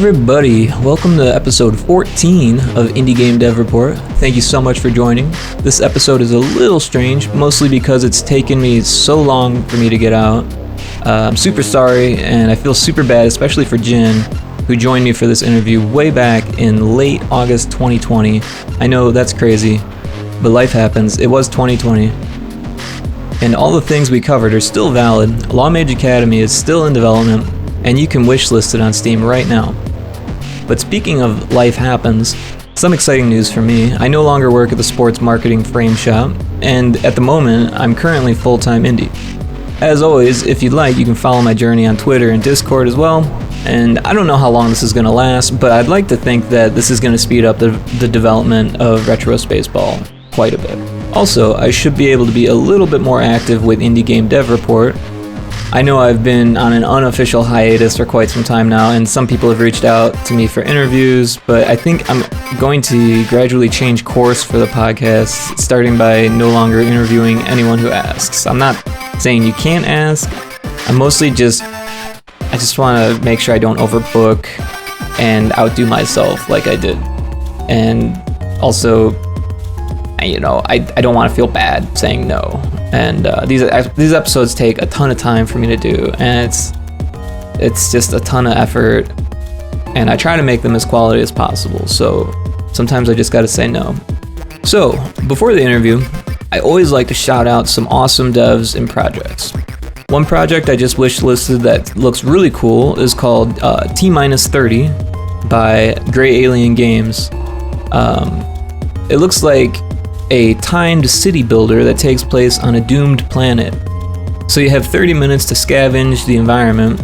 everybody, welcome to episode 14 of Indie Game Dev Report. Thank you so much for joining. This episode is a little strange, mostly because it's taken me so long for me to get out. I'm super sorry, and I feel super bad, especially for Jin, who joined me for this interview way back in late August 2020. I know that's crazy, but life happens. It was 2020. And all the things we covered are still valid. Lawmage Academy is still in development, and you can wishlist it on Steam right now. But speaking of life happens, some exciting news for me. I no longer work at the sports marketing frame shop, and at the moment, I'm currently full-time indie. As always, if you'd like, you can follow my journey on Twitter and Discord as well, and I don't know how long this is going to last, but I'd like to think that this is going to speed up the development of Retro Spaceball quite a bit. Also, I should be able to be a little bit more active with Indie Game Dev Report. I know I've been on an unofficial hiatus for quite some time now, and some people have reached out to me for interviews, but I think I'm going to gradually change course for the podcast, starting by no longer interviewing anyone who asks. I'm not saying you can't ask. I just want to make sure I don't overbook and outdo myself like I did. And also, I don't want to feel bad saying no. And these episodes take a ton of time for me to do, and it's just a ton of effort, and I try to make them as quality as possible, so sometimes I just gotta say no. So, before the interview, I always like to shout out some awesome devs and projects. One project I just wishlisted that looks really cool is called T-30 by Grey Alien Games. It looks like a timed city builder that takes place on a doomed planet. So you have 30 minutes to scavenge the environment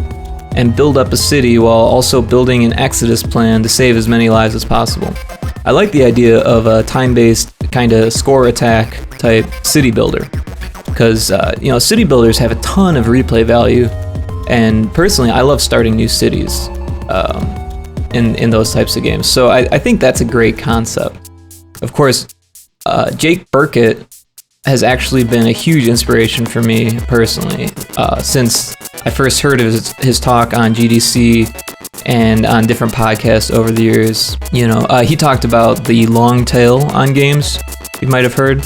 and build up a city while also building an exodus plan to save as many lives as possible. I like the idea of a time-based kind of score attack type city builder, because city builders have a ton of replay value, and personally I love starting new cities in those types of games. So I think that's a great concept. Of course, Jake Burkett has actually been a huge inspiration for me personally since I first heard of his talk on GDC and on different podcasts over the years. He talked about the long tail on games, you might have heard.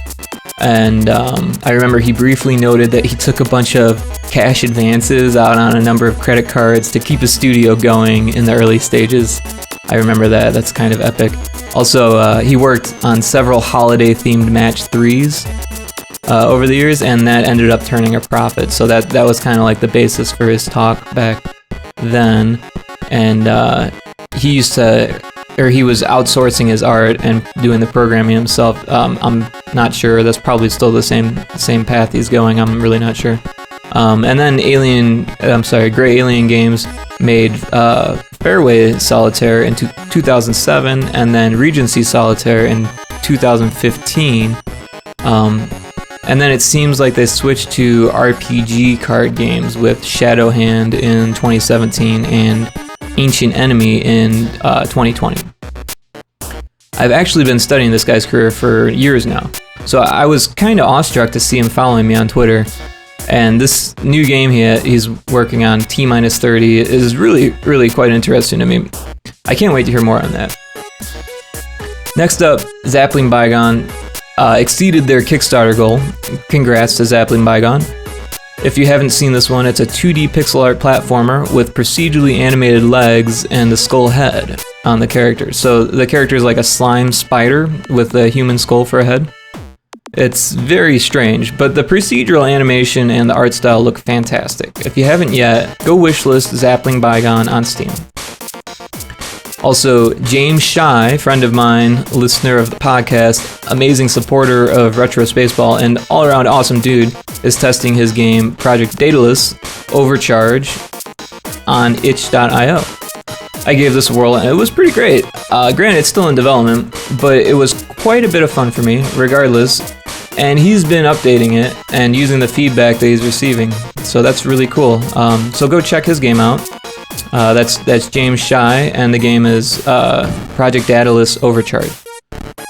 And I remember he briefly noted that he took a bunch of cash advances out on a number of credit cards to keep his studio going in the early stages. I remember that. That's kind of epic. Also, he worked on several holiday-themed match 3s over the years, and that ended up turning a profit. So that was kind of like the basis for his talk back then. And he was outsourcing his art and doing the programming himself. I'm not sure. That's probably still the same path he's going. I'm really not sure. And then Grey Alien Games made Fairway Solitaire in 2007, and then Regency Solitaire in 2015. And then it seems like they switched to RPG card games with Shadow Hand in 2017 and Ancient Enemy in 2020. I've actually been studying this guy's career for years now, so I was kind of awestruck to see him following me on Twitter. And this new game he's working on, T-30, is really, really quite interesting to me. I can't wait to hear more on that. Next up, Zappling Bygone exceeded their Kickstarter goal. Congrats to Zappling Bygone. If you haven't seen this one, it's a 2D pixel art platformer with procedurally animated legs and a skull head on the character. So the character is like a slime spider with a human skull for a head. It's very strange, but the procedural animation and the art style look fantastic. If you haven't yet, go wishlist Zappling Bygone on Steam. Also, James Shy, friend of mine, listener of the podcast, amazing supporter of Retro Spaceball, and all-around awesome dude, is testing his game Project Daedalus Overcharge on itch.io. I gave this a whirl, and it was pretty great. Granted, it's still in development, but it was quite a bit of fun for me, regardless. And he's been updating it and using the feedback that he's receiving, so that's really cool. So go check his game out. That's James Shy, and the game is Project Daedalus Overcharge.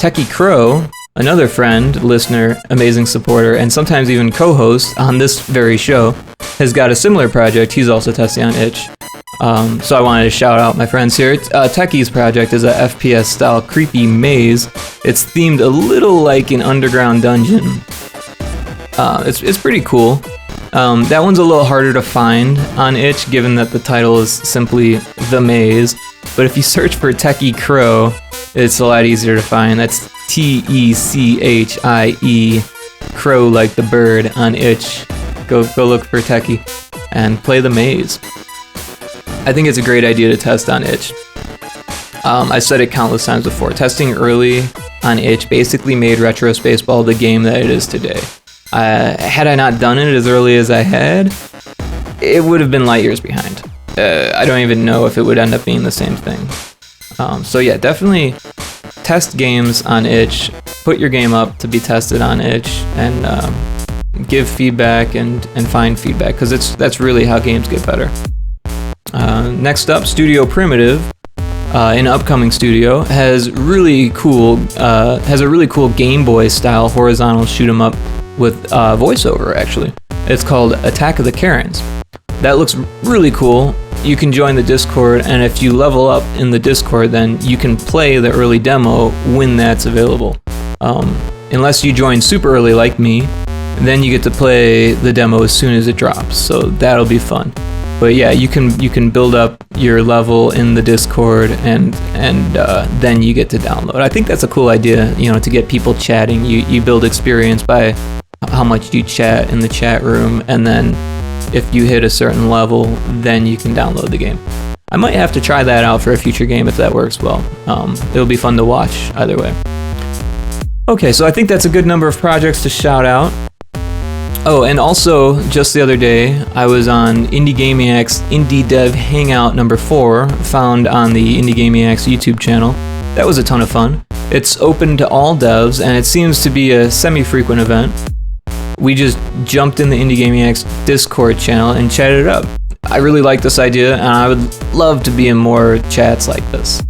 Techie Crow, another friend, listener, amazing supporter, and sometimes even co-host on this very show, has got a similar project he's also testing on itch. So I wanted to shout out my friends here. Techie's project is a FPS-style creepy maze. It's themed a little like an underground dungeon. It's pretty cool. That one's a little harder to find on itch, given that the title is simply The Maze. But if you search for Techie Crow, it's a lot easier to find. That's Techie, Crow like the bird on itch. Go look for Techie and play The Maze. I think it's a great idea to test on itch. I said it countless times before. Testing early on itch basically made Retro Spaceball the game that it is today. Had I not done it as early as I had, it would have been light years behind. I don't even know if it would end up being the same thing. So yeah, definitely test games on itch. Put your game up to be tested on itch, and give feedback and find feedback, because that's really how games get better. Next up, Studio Primitive, an upcoming studio, has a really cool Game Boy style horizontal shoot 'em up with voiceover. Actually, it's called Attack of the Karens. That looks really cool. You can join the Discord, and if you level up in the Discord, then you can play the early demo when that's available. Unless you join super early like me, then you get to play the demo as soon as it drops. So that'll be fun. But yeah, you can build up your level in the Discord, and then you get to download. I think that's a cool idea, to get people chatting. You build experience by how much you chat in the chat room, and then if you hit a certain level, then you can download the game. I might have to try that out for a future game if that works well. It'll be fun to watch either way. Okay, so I think that's a good number of projects to shout out. Oh, and also, just the other day, I was on IndieGamiac's Indie Dev Hangout number 4, found on the IndieGamiac's YouTube channel. That was a ton of fun. It's open to all devs, and it seems to be a semi-frequent event. We just jumped in the IndieGamiac's Discord channel and chatted it up. I really like this idea, and I would love to be in more chats like this.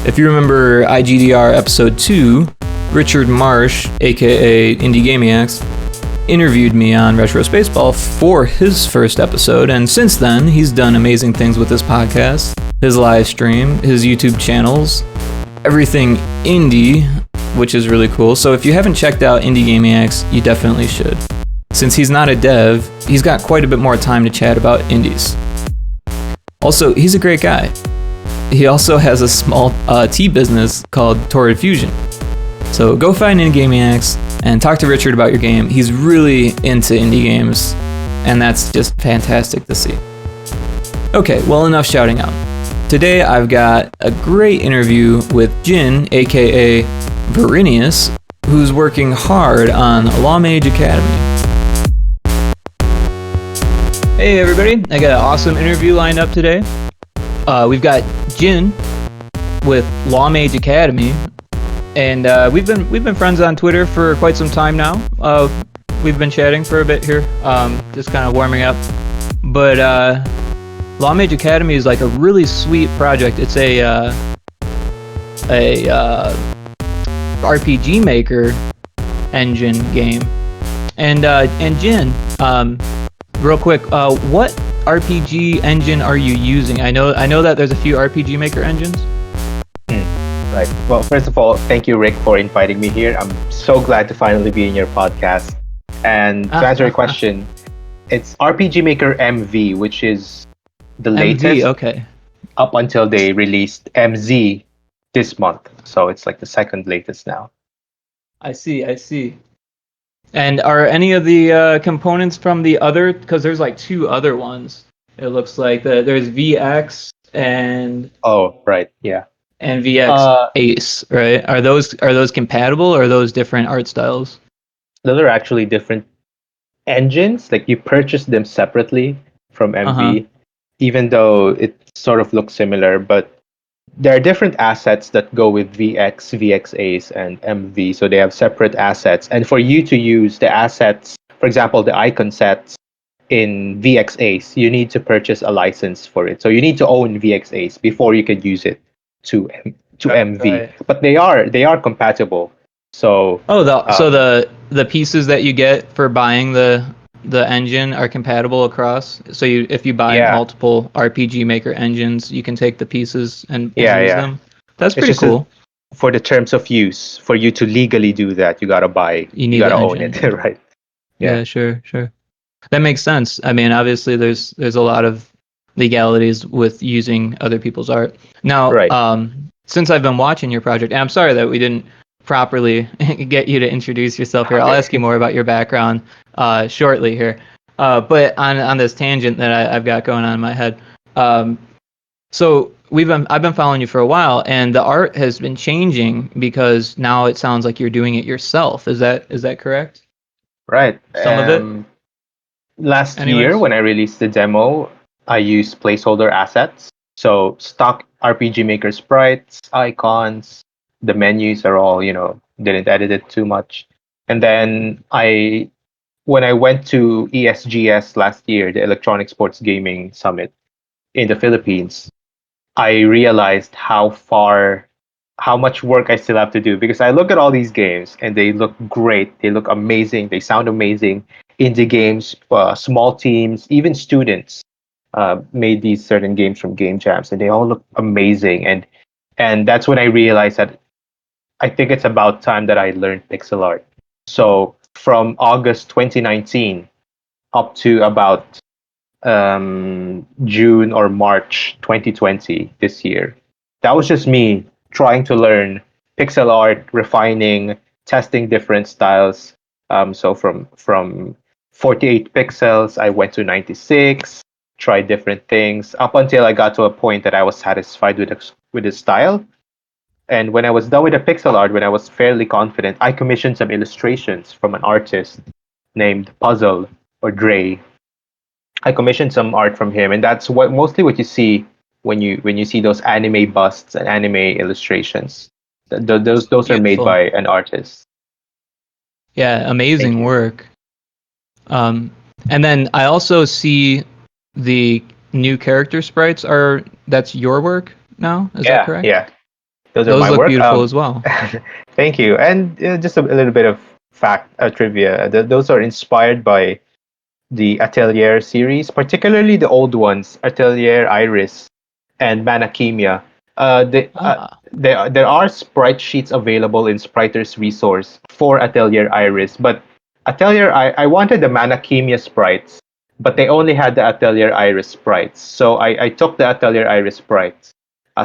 If you remember IGDR episode 2, Richard Marsh, aka IndieGamiacs, interviewed me on Retro Spaceball for his first episode, and since then, he's done amazing things with this podcast, his live stream, his YouTube channels, everything indie, which is really cool. So if you haven't checked out IndieGamiacs, you definitely should. Since he's not a dev, he's got quite a bit more time to chat about indies. Also, he's a great guy. He also has a small tea business called Torrid Fusion. So go find IndieGamiacs and talk to Richard about your game. He's really into indie games, and that's just fantastic to see. Okay, well, enough shouting out. Today I've got a great interview with Jin, aka Verinius, who's working hard on Lawmage Academy. Hey everybody, I got an awesome interview lined up today. We've got Jin with Lawmage Academy, and we've been friends on Twitter for quite some time now. We've been chatting for a bit here, just kind of warming up. But Lawmage Academy is like a really sweet project. It's a RPG Maker engine game, and Jin, real quick, what RPG engine are you using? I know that there's a few RPG Maker engines. Right. Well, first of all, thank you, Rick, for inviting me here. I'm so glad to finally be in your podcast. And to answer your question, it's RPG Maker MV, which is the latest. Okay. Up until they released MZ this month, so it's like the second latest now. I see. And are any of the components from the other? Because there's like 2 other ones. It looks like there's VX and. Oh, right. Yeah. And VX Ace, right? Are those compatible, or are those different art styles? Those are actually different engines. Like, you purchase them separately from MV, even though it sort of looks similar. But there are different assets that go with VX, VX Ace, and MV. So they have separate assets. And for you to use the assets, for example, the icon sets in VX Ace, you need to purchase a license for it. So you need to own VX Ace before you can use it to MV, right. But they are compatible. So so the pieces that you get for buying the the engine are compatible across. So if you buy Yeah, multiple RPG Maker engines, you can take the pieces and yeah, use yeah. them. That's It's pretty just cool. for the terms of use. For you to legally do that, You you need the gotta own engine. it, Yeah. right? Yeah, Yeah. Sure. Sure. That makes sense. I mean, obviously, there's a lot of legalities with using other people's art. Now, right. since I've been watching your project, and I'm sorry that we didn't properly get you to introduce yourself here. I'll ask you Okay. more about your background shortly here. But on this tangent that I've got going on in my head, um, so I've been following you for a while, and the art has been changing because now it sounds like you're doing it yourself. Is that correct? Right. Some of it, Last year, anyways. when I released the demo, I used placeholder assets. So stock RPG Maker sprites, icons, the menus are all, didn't edit it too much. And then when I went to ESGS last year, the Electronic Sports Gaming Summit in the Philippines, I realized how much work I still have to do because I look at all these games and they look great, they look amazing, they sound amazing. Indie games, small teams, even students made these certain games from game jams, and they all look amazing. And that's when I realized that I think it's about time that I learned pixel art. So from August 2019 up to about June or March 2020 this year. That was just me trying to learn pixel art, refining, testing different styles. So from 48 pixels, I went to 96, tried different things up until I got to a point that I was satisfied with the style. And when I was done with the pixel art, when I was fairly confident, I commissioned some illustrations from an artist named Puzzle or Dre. I commissioned some art from him, and that's what you see when you see those anime busts and anime illustrations. Those are made Beautiful. by an artist. Yeah, Thank amazing you. work. Um, and then I also see the new character sprites are that's your work now. Is that Yeah, correct? yeah. Those are Those my look work. beautiful as well. Thank you. And just a little bit of fact trivia. Those are inspired by the Atelier series, particularly the old ones, Atelier Iris and Manakemia. Ah, There are sprite sheets available in Spriter's resource for Atelier Iris, but I wanted the Manakemia sprites, but they only had the Atelier Iris sprites. So I took the Atelier Iris sprites,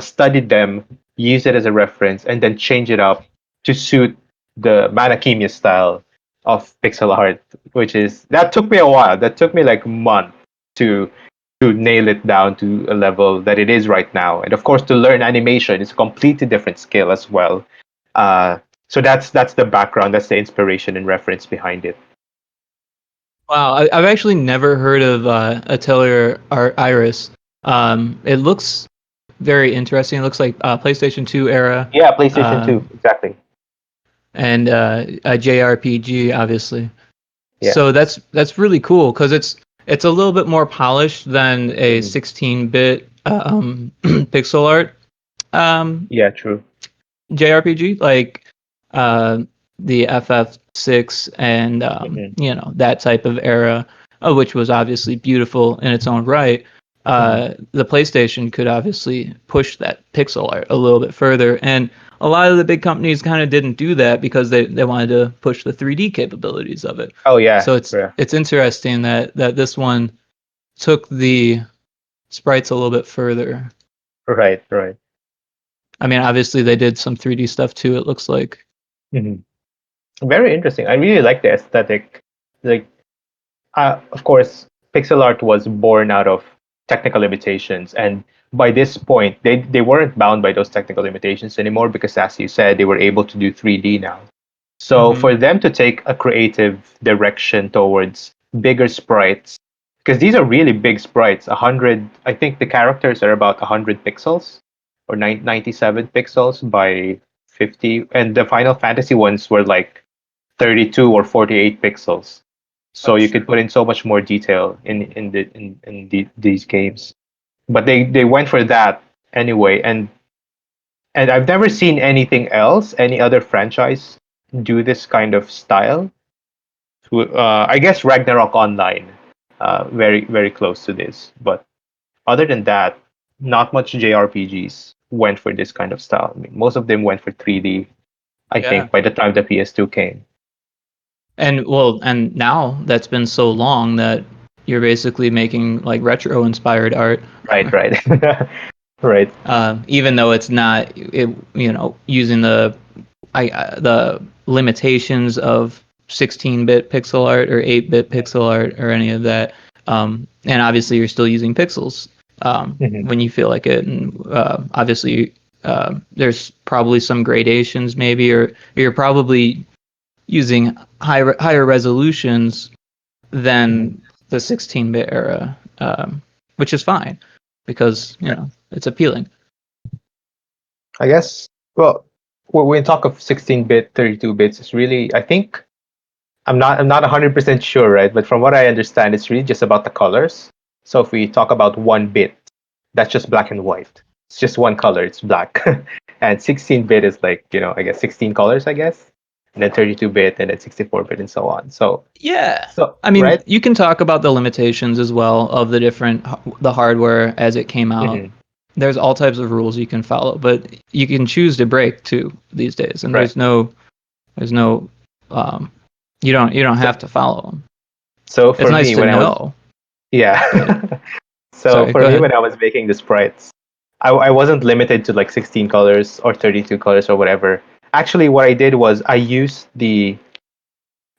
studied them, used it as a reference, and then changed it up to suit the Manakemia style of pixel art, which is that took me a while. That took me like a month to nail it down to a level that it is right now. And of course, to learn animation is a completely different skill as well. Uh, so that's the background. That's the inspiration and reference behind it. wow. I've actually never heard of Atelier Iris. It looks very interesting. It looks like PlayStation 2 era, Yeah, PlayStation 2, um, exactly. and a JRPG, obviously. Yeah. So that's really cool because it's a little bit more polished than a Mhm. 16-bit pixel art um, Yeah, true. JRPG like uh, the FF6 and Hmm. that type of era, which was obviously beautiful in its own right. Hmm. The PlayStation could obviously push that pixel art a little bit further, and a lot of the big companies kind of didn't do that because they wanted to push the 3D capabilities of it. Oh yeah, So it's yeah. it's interesting that this one took the sprites a little bit further. Right, right. I mean, obviously they did some 3D stuff too, it looks like. Hmm. Very interesting. I really like the aesthetic. Like of course, pixel art was born out of technical limitations, and by this point, they weren't bound by those technical limitations anymore because, as you said, they were able to do 3D now. So Hmm. for them to take a creative direction towards bigger sprites, because these are really big sprites, 100, I think the characters are about 100 pixels or 97 pixels by 50, and the Final Fantasy ones were like 32 or 48 pixels. So Oh, you could sure. put in so much more detail these games. But they went for that anyway, and I've never seen anything else, any other franchise do this kind of style. I guess Ragnarok Online, very very close to this. But other than that, not much JRPGs went for this kind of style. I mean, most of them went for 3D. I Yeah. think by the time the PS2 came. And now that's been so long that you're basically making like retro inspired art. Right, right, right. Even though it's not using the limitations of 16-bit pixel art or 8-bit pixel art or any of that. And obviously you're still using pixels Mhm. when you feel like it. And obviously there's probably some gradations maybe, or you're probably using higher resolutions Mhm. than the 16-bit era, which is fine because it's appealing. I guess. Well, when we talk of 16-bit, 32 bits, it's really. I think I'm not 100% sure, right? But from what I understand, it's really just about the colors. So if we talk about 1 bit, that's just black and white. It's just one color, it's black. And 16-bit is like, I guess 16 colors, I guess. And then 32-bit and then 64-bit and so on. Yeah. So I mean, right? you can talk about the limitations as well of the hardware as it came out. Hmm. There's all types of rules you can follow, but you can choose to break too these days, and Right. there's no um, you don't So have to follow them. so It's for nice me to when I was know, but yeah. So sorry, for go me ahead. when I was making the sprites, I wasn't limited to like 16 colors or 32 colors or whatever. Actually, what I did was I used the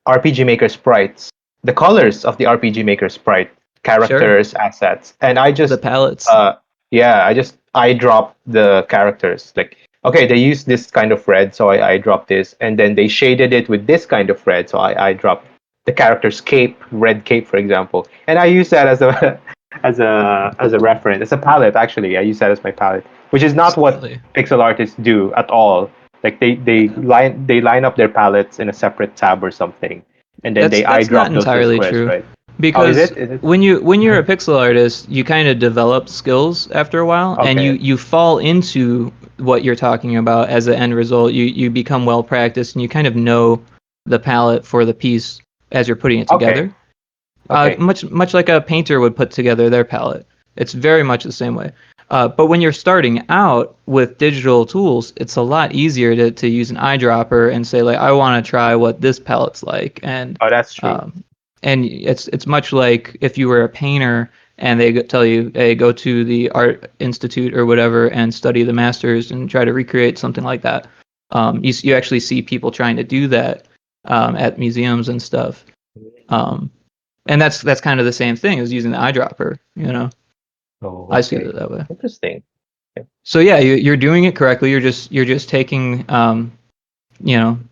RPG Maker sprites, the colors of the RPG Maker sprite, Sure, characters, assets, and I the just, palettes. uh, yeah, I dropped the characters. Like, okay, they use this kind of red, so I dropped this, and then they shaded it with this kind of red, so I dropped the character's cape, red cape, for example, and I use that as a as a reference, as a palette. Actually, I use that as my palette, which is not what Absolutely. pixel artists do at all. Like Yeah. they line up their palettes in a separate tab or something, and then That's they eye that's not drop those entirely squares, true, right? Oh, is because it? Is it? when you're a pixel artist, you kind of develop skills after a while, and you Okay. you fall into what you're talking about as an end result. You become well practiced, and you kind of know the palette for the piece as you're putting it Okay. together. Okay. Much like a painter would put together their palette. It's very much the same way. But when you're starting out with digital tools, it's a lot easier to use an eyedropper and say like, I want to try what this palette's like, Oh, that's true. um, and it's much like if you were a painter and they tell you, hey, go to the art institute or whatever and study the masters and try to recreate something like that. You actually see people trying to do that at museums and stuff. Um, and that's kind of the same thing as using the eyedropper. Oh, I see okay. it that way. Interesting. Okay. So yeah, you're doing it correctly. You're just taking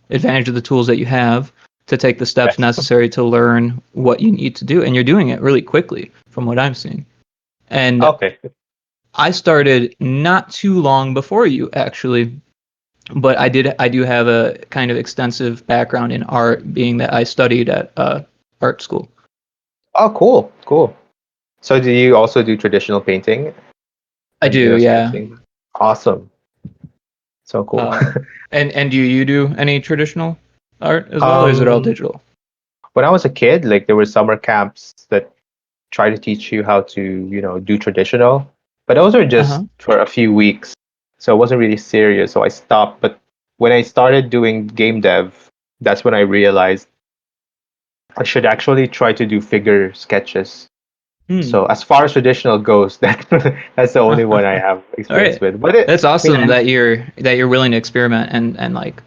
advantage of the tools that you have to take the steps Yes. necessary to learn what you need to do, and you're doing it really quickly from what I'm seeing. And Okay. I started not too long before you actually, but I do have a kind of extensive background in art, being that I studied at art school. Oh, cool. Cool. So, do you also do traditional painting I and do, yeah. sketching? Awesome. So cool. Uh, and do you do any traditional art as well, or is it all um, digital? when I was a kid, like there were summer camps that try to teach you how to, do traditional, but those are Uh-huh. just for a few weeks, so it wasn't really serious. So I stopped. But when I started doing game dev, that's when I realized I should actually try to do figure sketches. Hmm. So as far as traditional goes, that's the only one I have All experience right. with. But That's I mean, awesome that you're willing to experiment and like,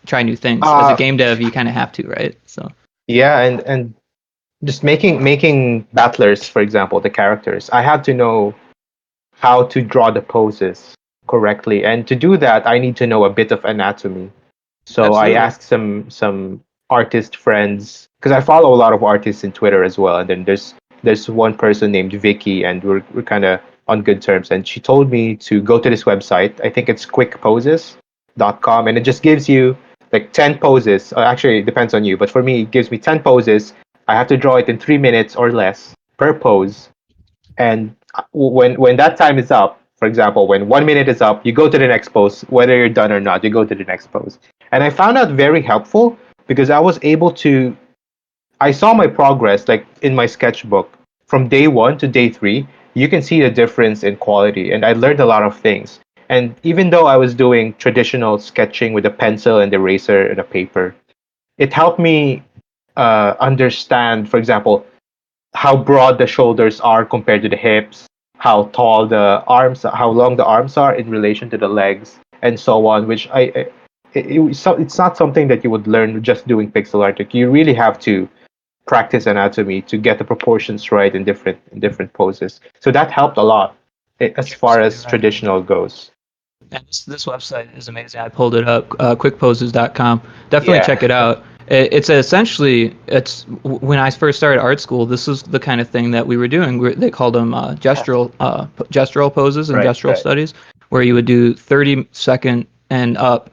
try new things. As a uh, game dev, you kind of have to, right? So, yeah, and just making battlers, for example, the characters. I have to know how to draw the poses correctly, and to do that, I need to know a bit of anatomy. So I absolutely. asked some artist friends, because I follow a lot of artists in Twitter as well, and then there's one person named Vicky, and we're kind of on good terms. And she told me to go to this website. I think it's quickposes.com, and it just gives you like 10 poses. Actually, it depends on you, but for me, it gives me 10 poses. I have to draw it in 3 minutes or less per pose, and when that time is up, for example, when 1 minute is up, you go to the next pose. Whether you're done or not, you go to the next pose. And I found out very helpful because I was able to I saw my progress, like in my sketchbook, from day 1 to day 3. You can see the difference in quality, and I learned a lot of things. And even though I was doing traditional sketching with a pencil and eraser and a paper, it helped me understand, for example, how broad the shoulders are compared to the hips, how tall the arms, how long the arms are in relation to the legs, and so on. Which it's not something that you would learn just doing pixel art. Like, you really have to practice anatomy to get the proportions right in different poses. So that helped a lot as You're far absolutely as right. traditional goes. And this website is amazing. I pulled it up, quickposes.com. Definitely Yeah. check it out. It's essentially, when I first started art school, this is the kind of thing that we were doing. They called them gestural poses and Right. gestural Right. studies, where you would do 30-second and up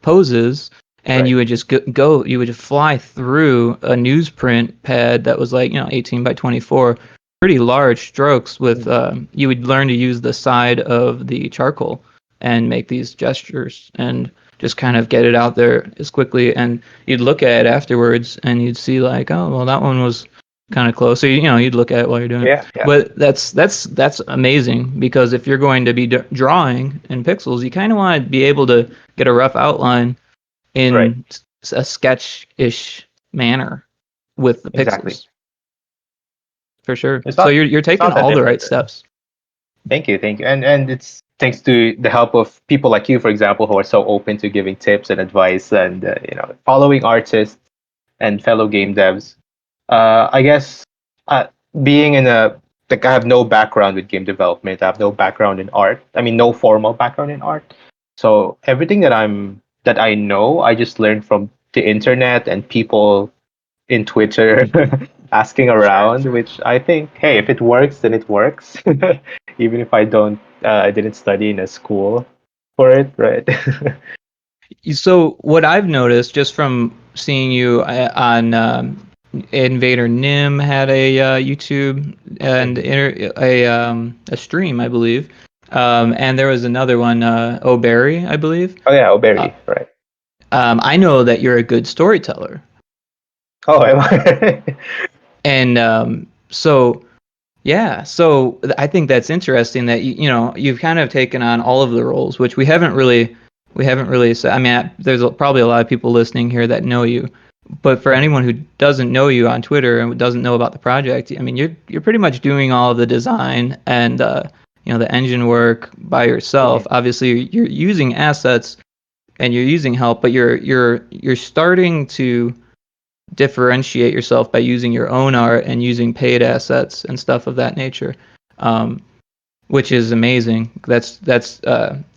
poses, and Right. you would just you would just fly through a newsprint pad that was like 18 by 24, pretty large strokes with you would learn to use the side of the charcoal and make these gestures and just kind of get it out there as quickly, and you'd look at it afterwards and you'd see like, oh well, that one was kind of close, so you'd look at it while you're doing it. Yeah. Yeah. But that's amazing, because if you're going to be drawing in pixels, you kind of want to be able to get a rough outline Right. in a sketch-ish manner with the Exactly. pixels, for sure. It's So not. you're It's taking not that all the right different. steps. Thank you, thank you. And it's thanks to the help of people like you, for example, who are so open to giving tips and advice, and following artists and fellow game devs. I guess uh, being in a like I have no background with game development. I have no background in art. I mean, no formal background in art. So everything that I know, I just learned from the internet and people in Twitter asking Sure, around, sure. which I think, hey, if it works, then it works. Even if I didn't study in a school for it, right? So what I've noticed just from seeing you on Invader Nim had a YouTube and Mhm. a stream, I believe, and there was another one, O'Berry, I believe. Oh yeah, Uh, Oberry, right? I know that you're a good storyteller, Oh, am I? and I think that's interesting that you've kind of taken on all of the roles, which we haven't really said. I mean, there's probably a lot of people listening here that know you, but for Mhm. anyone who doesn't know you on Twitter and doesn't know about the project, I mean, you're pretty much doing all of the design and the engine work by yourself. Mhm. Obviously, you're using assets and you're using help, but you're starting to differentiate yourself by using your own art and using paid assets and stuff of that nature, um, which is amazing. That's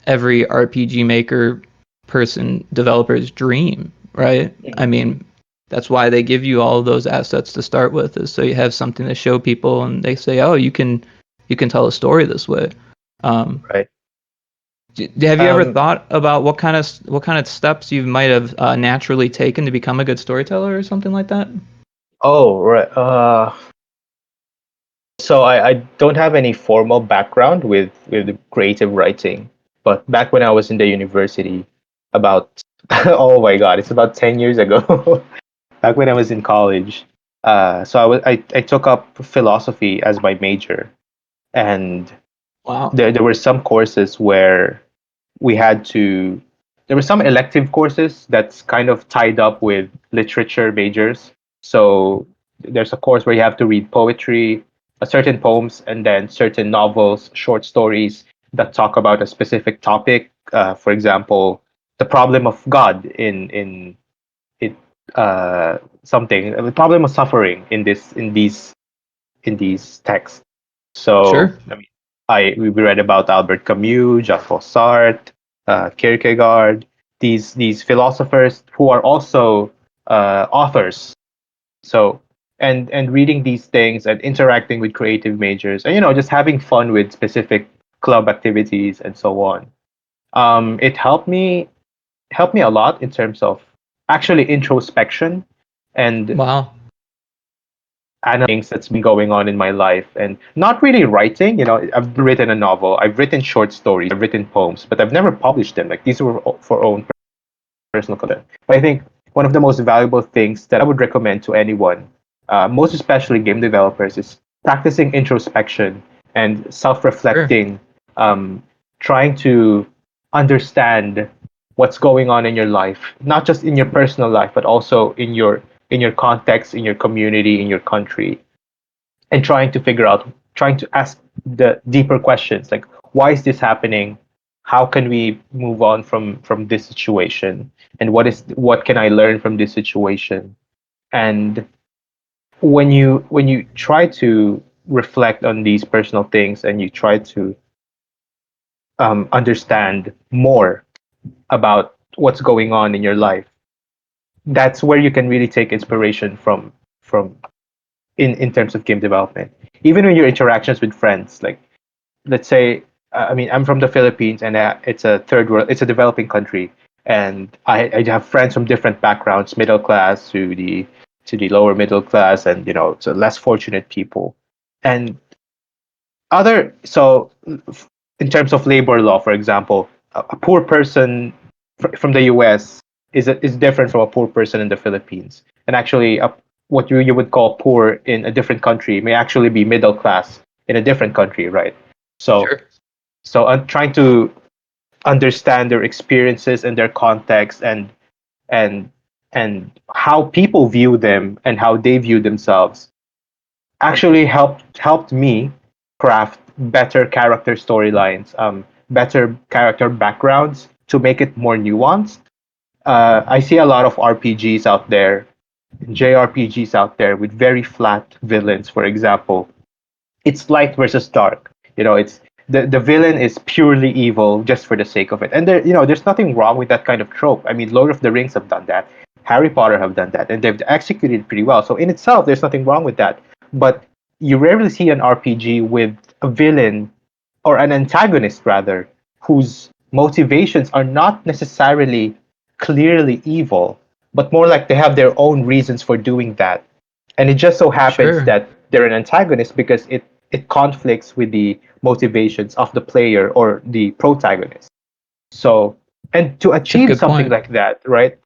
every RPG maker person developer's dream, right? I Mhm. mean, that's why they give you all of those assets to start with, is so you have something to show people, and they say, oh, you can tell a story this way. Um, Right. have you ever Um. thought about what kind of steps you might have naturally taken to become a good storyteller or something like that? Oh, right. So I don't have any formal background with creative writing, but back when I was in the university, about oh my God, it's about 10 years ago. Back when I was in college, so I took up philosophy as my major, and Wow. there were some courses where we had to there were some elective courses that's kind of tied up with literature majors. So there's a course where you have to read poetry, certain poems, and then certain novels, short stories that talk about a specific topic. For example, the problem of God in it something the problem of suffering in these texts. So Sure. I mean, we read about Albert Camus, Jean-Paul Sartre, Kierkegaard, these philosophers who are also authors. So and reading these things and interacting with creative majors, and just having fun with specific club activities and so on. It helped me a lot in terms of actually introspection and Wow. things that's been going on in my life, and not really writing. I've written a novel, I've written short stories, I've written poems, but I've never published them. Like, these were for own personal content. But I think one of the most valuable things that I would recommend to anyone, most especially game developers, is practicing introspection and Sure. self-reflecting, trying to understand what's going on in your life, not just in your personal life, but also in your context, in your community, in your country, and trying to ask the deeper questions like, why is this happening? How can we move on from this situation? And what can I learn from this situation? And when you try to reflect on these personal things and you try to understand more about what's going on in your life, that's where you can really take inspiration from in terms of game development. Even in your interactions with friends, like let's say, I mean, I'm from the Philippines, and it's a third world, it's a developing country, and I have friends from different backgrounds, middle class to the lower middle class, and to less fortunate people, and other. So, in terms of labor law, for example, a poor person from the U.S. Is different from a poor person in the Philippines, and actually, what you would call poor in a different country may actually be middle class in a different country, right? So Sure. I'm trying to understand their experiences and their context, and and how people view them and how they view themselves actually helped me craft better character storylines, better character backgrounds to make it more nuanced. I see a lot of RPGs out there, JRPGs out there with very flat villains, for example. It's light versus dark. It's the villain is purely evil just for the sake of it. And there's nothing wrong with that kind of trope. I mean, Lord of the Rings have done that, Harry Potter have done that, and they've executed it pretty well. So in itself, there's nothing wrong with that. But you rarely see an RPG with a villain or an antagonist rather, whose motivations are not necessarily clearly evil, but more like they have their own reasons for doing that. And it just so happens Sure. that they're an antagonist because it conflicts with the motivations of the player or the protagonist. So, and to It's a achieve good something point. like that, right?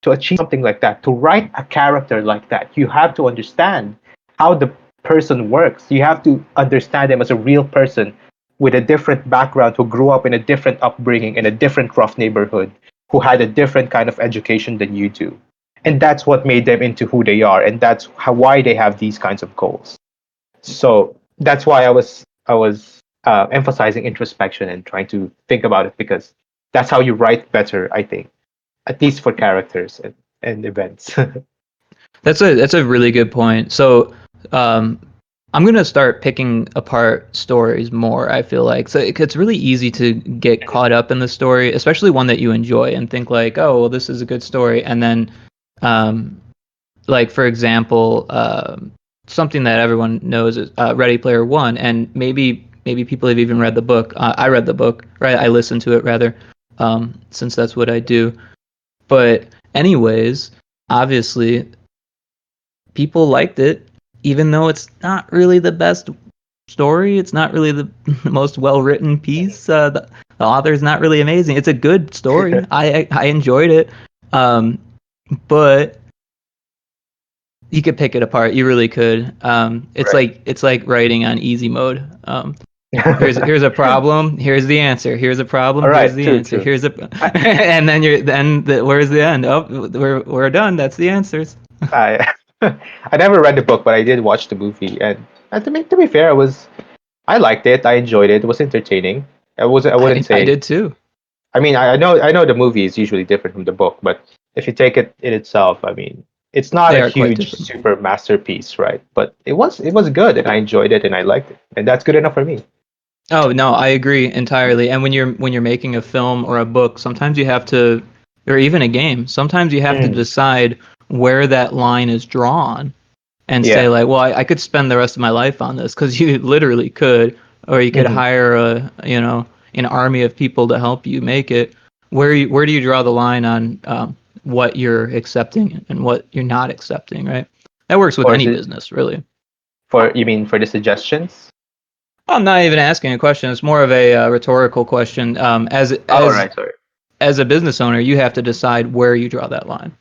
To achieve something like that, to write a character like that, you have to understand how the person works. You have to understand them as a real person with a different background, who grew up in a different upbringing in a different rough neighborhood, who had a different kind of education than you do. And that's what made them into who they are, and that's why they have these kinds of goals. So that's why I was emphasizing introspection and trying to think about it, because that's how you write better, I think, at least for characters and events. That's a really good point. So, um, I'm gonna start picking apart stories more. I feel like so it's really easy to get caught up in the story, especially one that you enjoy, and think like, oh, well, this is a good story, and then, um, like for example, something that everyone knows is Ready Player One, and maybe people have even read the book. I read the book, right? I listened to it rather, since that's what I do. But anyways, obviously people liked it, even though it's not really the best story. It's not really the, the most well written piece. The author is not really amazing. It's a good story. I enjoyed it, um, but you could pick it apart. You really could. Right. It's like writing on easy mode. Here's a problem. Here's the answer. Here's a problem. All Here's right. the True. answer. True. Here's a, I, where's the end? Oh, we're done. That's the answers. I I never read the book, but I did watch the movie, and to be fair, I liked it. I enjoyed it. It was entertaining. I wouldn't I say. did too. I mean, I know the movie is usually different from the book, but if you take it in itself, I mean, it's not They a are quite huge different. super masterpiece, right? But it was good, and I enjoyed it, and I liked it, and that's good enough for me. Oh no, I agree entirely. And when you're making a film or a book, sometimes you have to, or even a game, sometimes you have to Mm, decide where that line is drawn and say yeah. like, well, I could spend the rest of my life on this because you literally could, or you could Hmm. hire an army of people to help you make it. Where do you draw the line on what you're accepting and what you're not accepting, right? That works with Or is any it business, really. for you mean for the suggestions? I'm not even asking a question. It's more of a rhetorical question. Oh, right. Sorry. As a business owner, you have to decide where you draw that line.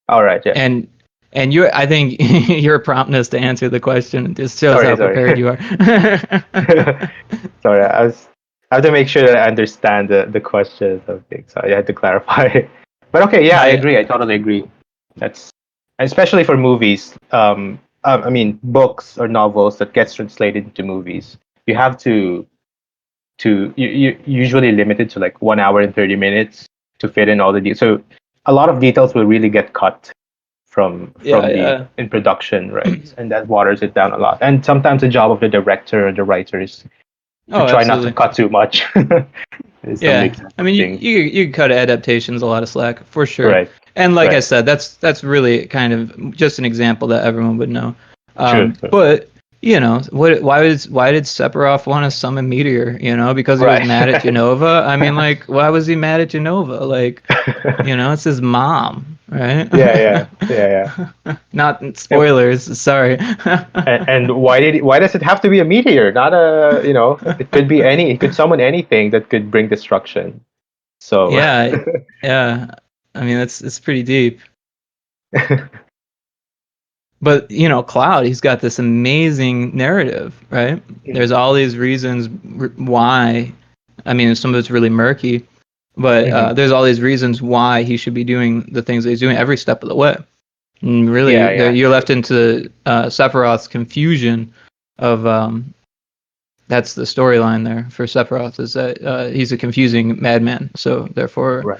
All right. Yeah. And I think your promptness to answer the question just shows how Sorry. prepared Sorry. you are. Sorry. I have to make sure that I understand the question or something. So I had to clarify. But okay. Yeah, I I agree. I totally agree. That's especially for movies. I mean, books or novels that gets translated into movies. You have you usually limited to like 1 hour and 30 minutes to fit in all the details. So a lot of details will really get cut yeah, from the yeah. in production, right? And that waters it down a lot. And sometimes the job of the director or the writer is to Oh, try not to absolutely. cut too much. Is to make Yeah, sense I of mean, things. you can cut adaptations a lot of slack for sure. Right. And like I Right. said, that's really kind of just an example that everyone would know. True. True. But why did Sephiroth want to summon Meteor? Because he was mad at Right. Genova. I mean, like, why was he mad at Genova? Like, it's his mom, right? Yeah. Yeah. Not Yeah. spoilers. Sorry. And why does it have to be a meteor? Not a it could be any it could summon anything that could bring destruction. So Yeah, yeah. I mean, it's pretty deep. But Cloud, he's got this amazing narrative, right? There's all these reasons why. I mean, some of it's really murky, but Mhm. there's all these reasons why he should be doing the things that he's doing every step of the way. And really, Yeah, you're true. left into Sephiroth's confusion of that's the storyline there for Sephiroth, is that he's a confusing madman. So therefore, Right.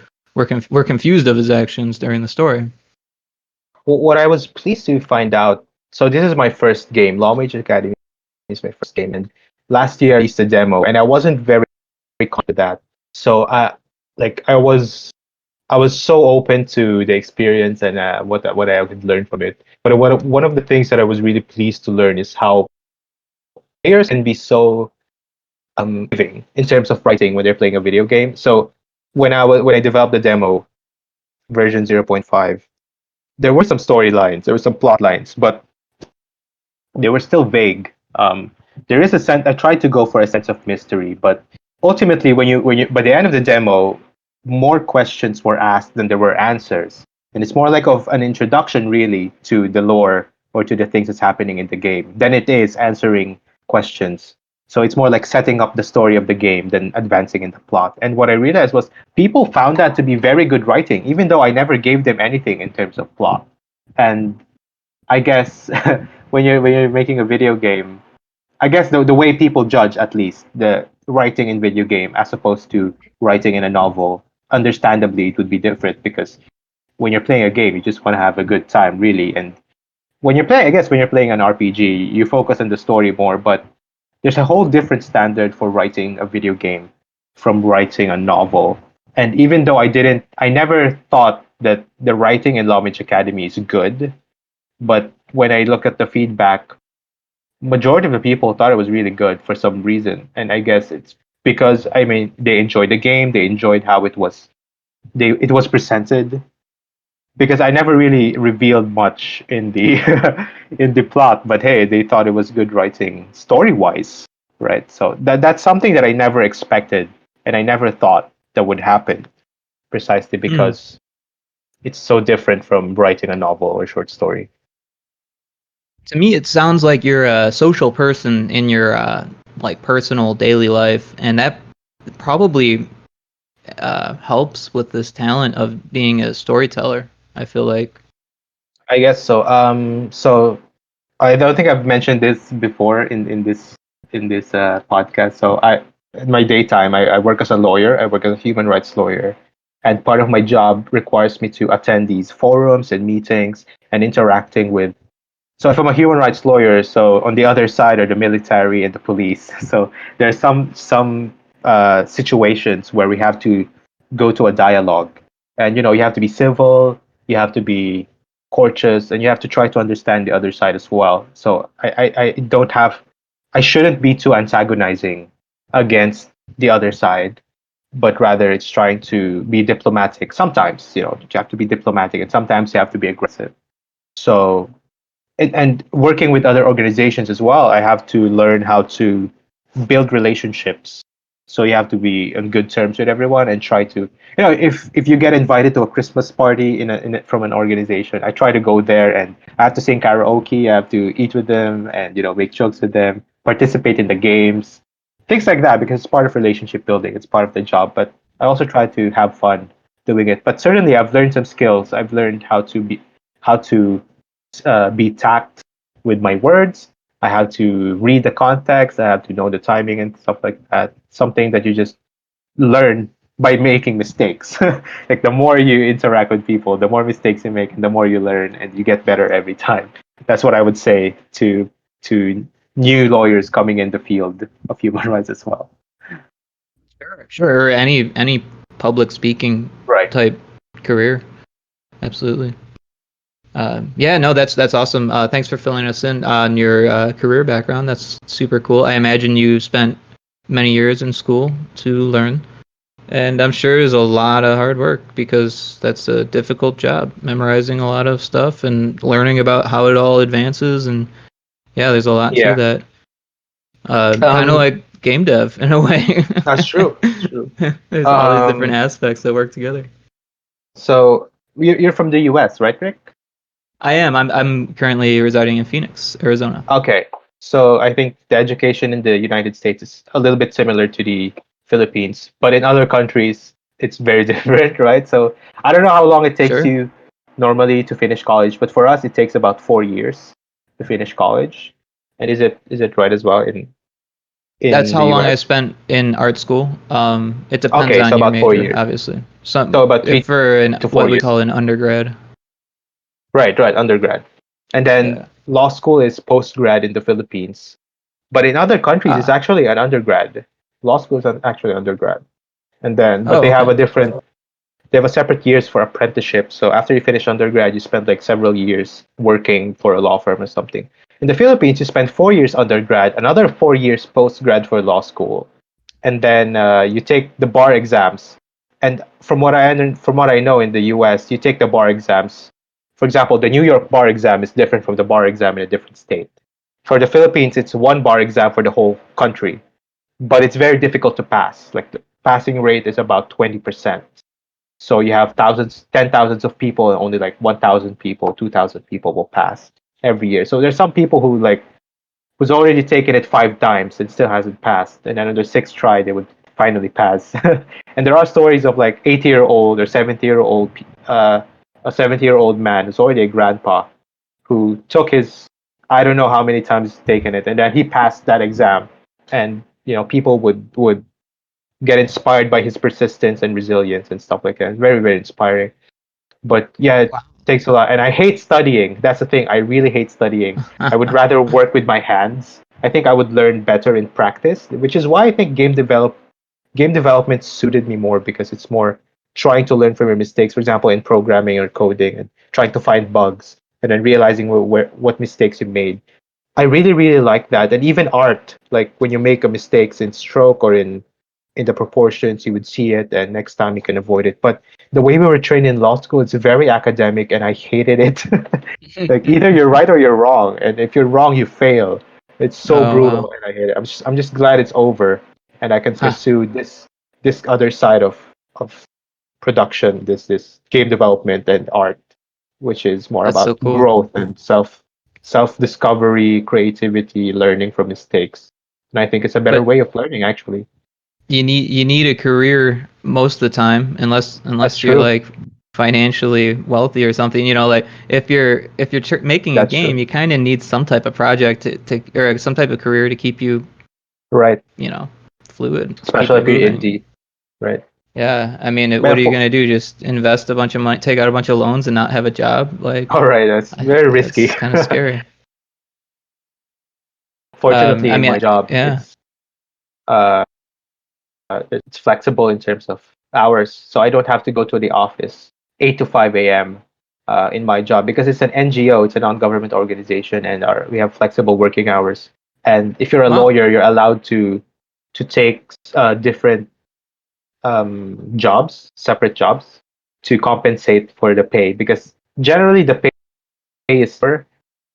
we're confused of his actions during the story. What I was pleased to find out. So this is my first game. Lawmage Academy is my first game, and last year I released a demo, and I wasn't very confident with that. So I was so open to the experience and what I could learn from it. But one of the things that I was really pleased to learn is how players can be so giving in terms of writing when they're playing a video game. So when I developed the demo version 0.5, there were some storylines, there were some plot lines, but they were still vague. There is a sense. I tried to go for a sense of mystery, but ultimately, when you by the end of the demo, more questions were asked than there were answers, and it's more like of an introduction, really, to the lore or to the things that's happening in the game than it is answering questions. So it's more like setting up the story of the game than advancing in the plot. And what I realized was people found that to be very good writing, even though I never gave them anything in terms of plot. And I guess when you're making a video game, I guess the way people judge at least the writing in video game as opposed to writing in a novel, understandably it would be different because when you're playing a game, you just want to have a good time, really. And when you're playing an RPG, you focus on the story more. But there's a whole different standard for writing a video game from writing a novel. And even though I never thought that the writing in Lawmage Academy is good, but when I look at the feedback, majority of the people thought it was really good for some reason. And I guess it's because I mean they enjoyed the game, they enjoyed how it was presented. Because I never really revealed much in the in the plot, but hey, they thought it was good writing story wise, right? So that's something that I never expected and I never thought that would happen precisely Hmm. because it's so different from writing a novel or short story. To me, it sounds like you're a social person in your like personal daily life, and that probably helps with this talent of being a storyteller. I feel like. I guess so. So I don't think I've mentioned this before in this podcast. So I in my daytime I work as a lawyer. I work as a human rights lawyer, and part of my job requires me to attend these forums and meetings and interacting with. So if I'm a human rights lawyer, so on the other side are the military and the police. So there's some situations where we have to go to a dialogue, and you have to be civil, you have to be courteous, and you have to try to understand the other side as well. So I don't have I shouldn't be too antagonizing against the other side, but rather it's trying to be diplomatic. Sometimes you have to be diplomatic, and sometimes you have to be aggressive. So and working with other organizations as well, I have to learn how to build relationships So you have to be on good terms with everyone and try to, if you get invited to a Christmas party from an organization, I try to go there and I have to sing karaoke, I have to eat with them and make jokes with them, participate in the games, things like that because it's part of relationship building, it's part of the job. But I also try to have fun doing it. But certainly, I've learned some skills. I've learned how to be tact with my words. I have to read the context. I have to know the timing and stuff like that. Something that you just learn by making mistakes. Like the more you interact with people, the more mistakes you make, and the more you learn, and you get better every time. That's what I would say to new lawyers coming in the field of human rights as well. Sure. Or any public speaking Right. type career. Absolutely. Yeah, no, that's awesome. Thanks for filling us in on your career background. That's super cool. I imagine you spent many years in school to learn, and I'm sure it's a lot of hard work because that's a difficult job, memorizing a lot of stuff and learning about how it all advances. And yeah, there's a lot to Yeah. that. Kind of Um, like game dev in a way. that's true. That's true. There's all these different Um, aspects that work together. so you're from the U.S., right, Rick? I am. I'm currently residing in Phoenix, Arizona. Okay. So I think the education in the United States is a little bit similar to the Philippines, but in other countries it's very different, right? So I don't know how long it takes Sure. you normally to finish college, but for us it takes about 4 years to finish college. And is it right as well That's in how the long I US? spent in art school. It depends Okay, so on your about four major, years. obviously. Some So about if three for to what four we years. call an undergrad. Right, right, undergrad. And then Yeah. law school is postgrad in the Philippines. But in other countries, it's Ah. actually an undergrad. Law school is actually undergrad. And then, but Oh, okay. they have a separate years for apprenticeship. So after you finish undergrad, you spend like several years working for a law firm or something. In the Philippines, you spend 4 years undergrad, another 4 years postgrad for law school, and then you take the bar exams. And from what I know in the U.S., you take the bar exams. For example, the New York bar exam is different from the bar exam in a different state. For the Philippines, it's one bar exam for the whole country, but it's very difficult to pass. Like the passing rate is about 20%. So you have thousands, 10,000s of people, and only like 1,000 people, 2,000 people will pass every year. So there's some people who's already taken it 5 times and still hasn't passed, and then on their sixth try they would finally pass. And there are stories of like 80-year-old or 70-year-old, a 70-year-old man who's already a grandpa who took his, I don't know how many times he's taken it, and then he passed that exam, and people would get inspired by his persistence and resilience and stuff like that. It's very, very inspiring. But yeah, it takes a lot. And I hate studying. That's the thing. I really hate studying. I would rather work with my hands. I think I would learn better in practice, which is why I think game development suited me more because it's more trying to learn from your mistakes. For example, in programming or coding, and trying to find bugs and then realizing what mistakes you made. I really, really like that. And even art, like when you make a mistakes in stroke or in the proportions, you would see it, and next time you can avoid it. But the way we were trained in law school, it's very academic, and I hated it. Like either you're right or you're wrong, and if you're wrong, you fail. It's so Oh, wow. brutal, and I hate it. I'm just glad it's over, and I can Huh. pursue this other side of production, this game development and art, which is more That's so about cool. growth and self discovery, creativity, learning from mistakes. And I think it's a better But way of learning, actually. you need a career most of the time, unless That's you're true. like financially wealthy or something. Like if you're making a That's game, true. you kind of need some type of project to or some type of career to keep you Right. you know fluid, keep Especially you if you're moving. indie. Right. Yeah, I mean, what Man, are you gonna do? Just invest a bunch of money, take out a bunch of loans, and not have a job? Like, all right. That's very risky. that's kind of scary. Fortunately, I in mean, my job, yeah. uh, it's flexible in terms of hours, so I don't have to go to the office 8 to 5 a.m. In my job because it's an NGO, it's a non-government organization, and we have flexible working hours. And if you're a Wow. lawyer, you're allowed to take different jobs, separate jobs, to compensate for the pay because generally the pay is lower.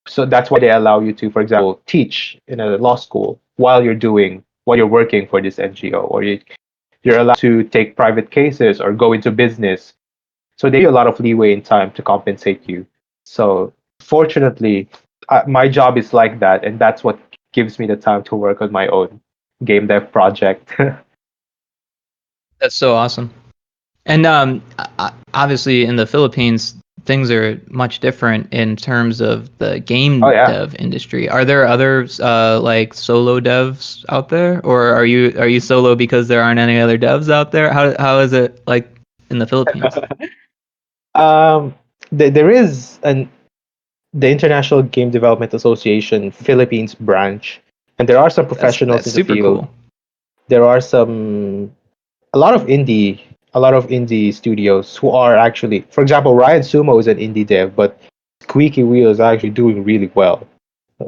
So that's why they allow you to, for example, teach in a law school while you're doing while you're working for this NGO, or you're allowed to take private cases or go into business. So they give you a lot of leeway in time to compensate you. So fortunately, my job is like that, and that's what gives me the time to work on my own game dev project. That's so awesome. And obviously, in the Philippines, things are much different in terms of the Oh game yeah. dev industry. Are there other like solo devs out there, or are you solo because there aren't any other devs out there? How is it like in the Philippines? um, there is the International Game Development Association Philippines branch, and there are some professionals That's in the super field. cool. There are a lot of indie studios who are actually, for example, Ryan Sumo is an indie dev, but Squeaky Wheel is actually doing really well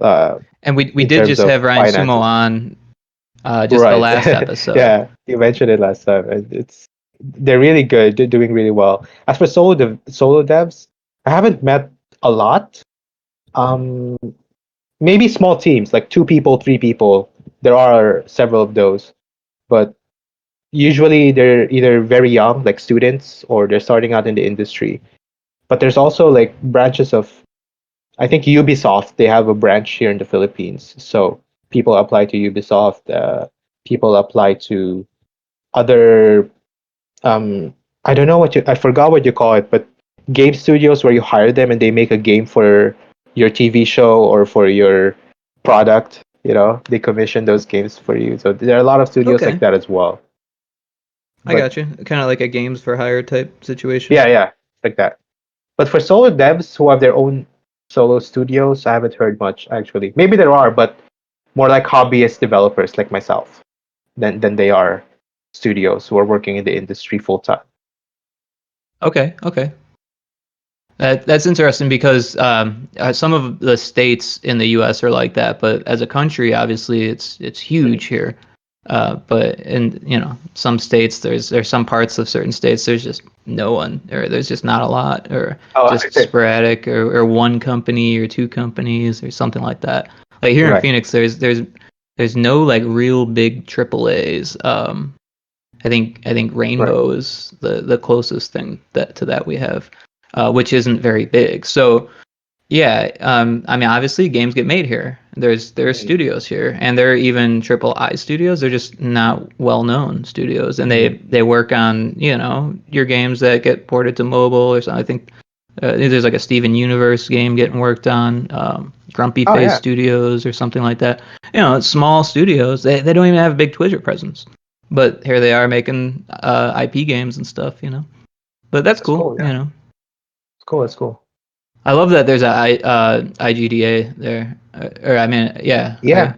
uh, And we in did terms just of have Ryan Sumo finances. on just the Right. last episode. Yeah, you mentioned it last time. They're really good. They're doing really well. As for solo devs, I haven't met a lot. Um, Maybe small teams, like 2 people, 3 people. There are several of those, but usually they're either very young, like students, or they're starting out in the industry. But there's also like branches of, I think Ubisoft, they have a branch here in the Philippines. So people apply to Ubisoft, people apply to other, um, I don't know I forgot what you call it, but game studios where you hire them and they make a game for your TV show or for your product. They commission those games for you. So there are a lot of studios like Okay, that as well. I But got you. Kind of like a games for hire type situation. yeah, like that. But for solo devs who have their own solo studios, I haven't heard much actually. Maybe there are, but more like hobbyist developers like myself than they are studios who are working in the industry full time. Okay, okay. That's interesting because some of the states in the U.S. are like that, but as a country, obviously, it's huge here. But in some states, there's some parts of certain states there's just no one, or there's just not a lot, or Oh, just sporadic, or one company or two companies or something like that. Like here in right. Phoenix, there's no like real big triple A's. I think Right. Rainbow is the closest thing to that we have, which isn't very big. So yeah, I mean obviously games get made here. There's Mm, studios here, and there are even triple I studios. They're just not well known studios, and they mm. they work on your games that get ported to mobile or something. I think there's like a Steven Universe game getting worked on, Grumpy Oh Face yeah. Studios or something like that. It's small studios. They don't even have a big Twitter presence, but here they are making IP games and stuff. But that's That's cool. cool. Yeah. It's cool. It's cool. I love that there's a IGDA there, or I mean, yeah, Yeah.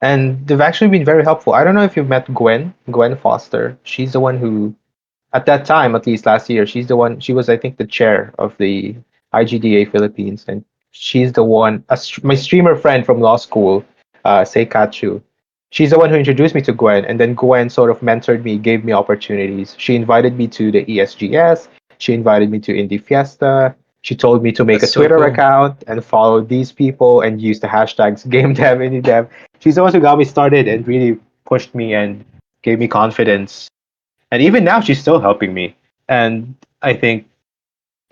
And they've actually been very helpful. I don't know if you've met Gwen Foster. She's the one who, at that time, at least last year, she was, I think, the chair of the IGDA Philippines. And she's the one, my streamer friend from law school, Seikachu. She's the one who introduced me to Gwen. And then Gwen sort of mentored me, gave me opportunities. She invited me to the ESGS. She invited me to Indie Fiesta. She told me to make That's a so Twitter cool. account and follow these people and use the hashtags game dev, indie dev. She's the one who got me started and really pushed me and gave me confidence. And even now, she's still helping me. And I think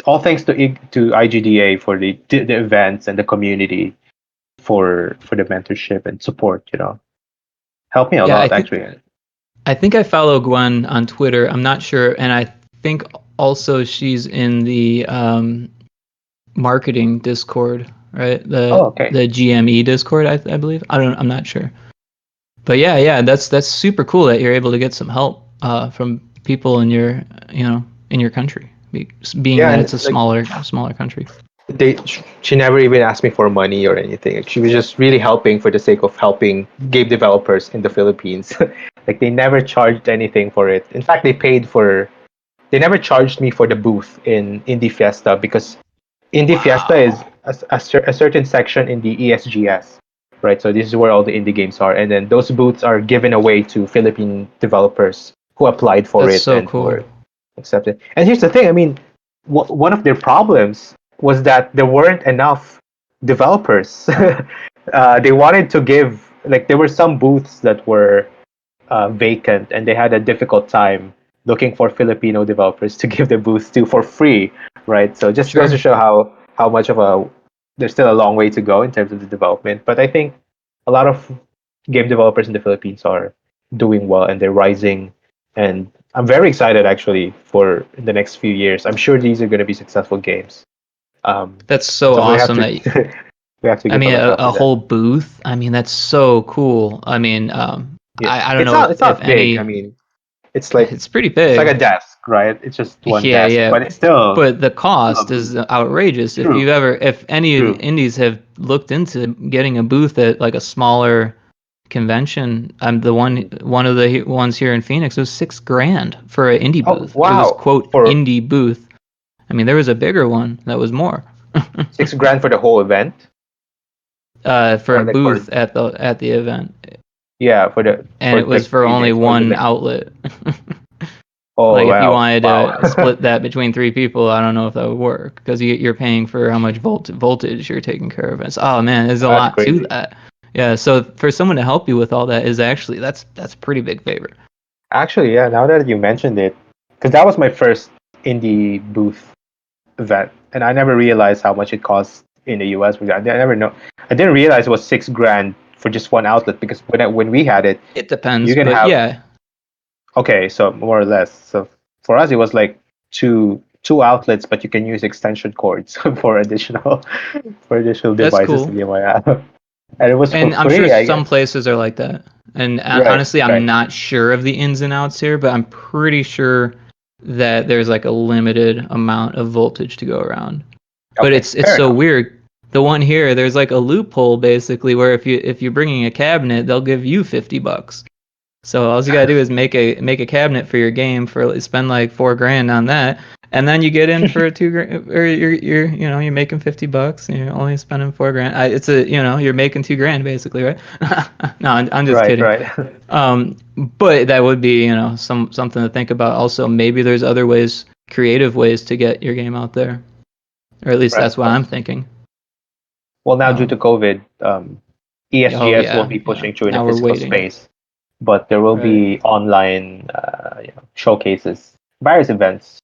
all thanks to IGDA for the events and the community for the mentorship and support. Helped me a Yeah, lot actually. I think I follow Gwen on Twitter. I'm not sure, and I think also she's in the marketing Discord, right? Oh, The okay. the GME Discord, I believe. I'm not sure. But yeah, that's super cool that you're able to get some help from people in your country, being Yeah, that it's and a like smaller country. she never even asked me for money or anything. Like, she was just really helping for the sake of helping game developers in the Philippines. Like they never charged anything for it. In fact, they never charged me for the booth in Indie Fiesta because Indie Fiesta is Wow, a certain section in the ESGS, right? So this is where all the indie games are, and then those booths are given away to Philippine developers who applied for that's it so and who cool. were accepted. And here's the thing: I mean, one of their problems was that there weren't enough developers. They wanted to give like there were some booths that were vacant, and they had a difficult time looking for Filipino developers to give the booths to for free, right? So it just goes to Sure. show how much of a there's still a long way to go in terms of the development. But I think a lot of game developers in the Philippines are doing well and they're rising, and I'm very excited actually for the next few years. I'm sure these are going to be successful games. That's so So we have awesome to that we have to I give a mean look out a for that. whole booth. I mean that's so cool. I mean, Yeah, I don't know it's if not big. I any. mean, it's like It's pretty it's like big. a desk, right? It's just one Yeah, desk, yeah. but But the still a cost is booth. outrageous. True, If any true. indies have looked into getting a booth at like a smaller convention, I'm the one of the ones here in Phoenix was $6,000 for an indie Oh booth. It was wow, quote for indie booth. I mean, there was a bigger one that was more. 6 grand for the whole event, For a or like for booth at the event, yeah and for it was like for only 3 days, or was it one like outlet. oh Like if you wow wanted wow to split that between three people, I don't know if that would work because you're paying for how much voltage you're taking care of. It's, oh man, there's a that's lot to crazy. that. Yeah, so for someone to help you with all that is actually that's a pretty big favor. Actually, yeah. Now that you mentioned it, because that was my first indie booth event, and I never realized how much it costs in the US. I never know. I didn't realize it was 6 grand for just one outlet because when we had it, It you depends, can but have yeah, okay, so more or less. So for us, it was like two outlets, but you can use extension cords for additional that's devices to cool. be my app, and it was for And I'm sure free, I some guess. places are like that. And Right, honestly, I'm right. not sure of the ins and outs here, but I'm pretty sure that there's like a limited amount of voltage to go around. But Okay, it's fair so enough. weird. The one here, there's like a loophole basically where if you're bringing a cabinet, they'll give you $50. So all you gotta do is make a cabinet for your game for spend like $4,000 on that, and then you get in for a $2,000, or you're making $50 and you're only spending $4,000. It's a you're making $2,000 basically, right? No, I'm just Right, kidding. right. But that would be something to think about. Also, maybe there's other ways, creative ways to get your game out there, or at least Right. that's what I'm thinking. Well, now due to Um, COVID, oh ESGS won't yeah, be yeah. pushing through in a Now we're physical waiting. space, but there will Right. be online showcases, various events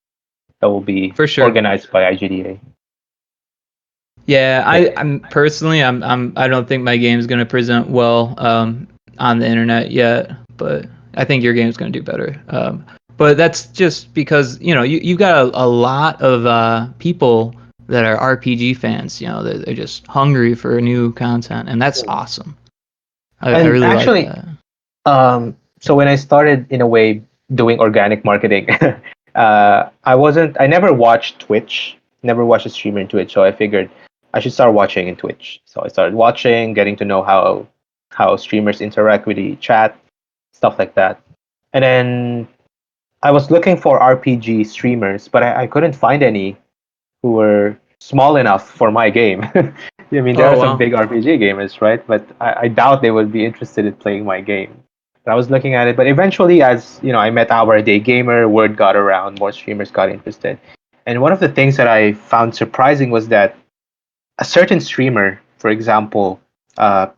that will be For sure. organized by IGDA. Yeah, Okay. I'm personally, I don't think my game's gonna present well on the internet yet, but I think your game's gonna do better. But that's just because you've got a lot of people that are RPG fans. They're just hungry for new content, and that's awesome. I And really like actually, that. so when I started in a way doing organic marketing, I never watched Twitch, never watched a streamer in Twitch, so I figured I should start watching in Twitch. So I started watching, getting to know how streamers interact with the chat, stuff like that. And then I was looking for RPG streamers, but I couldn't find any who were small enough for my game. I mean, there are Oh some wow. big RPG gamers, right? But I doubt they would be interested in playing my game. And I was looking at it, but eventually, as you know, I met Our Day Gamer, word got around, more streamers got interested. And one of the things that I found surprising was that a certain streamer, for example,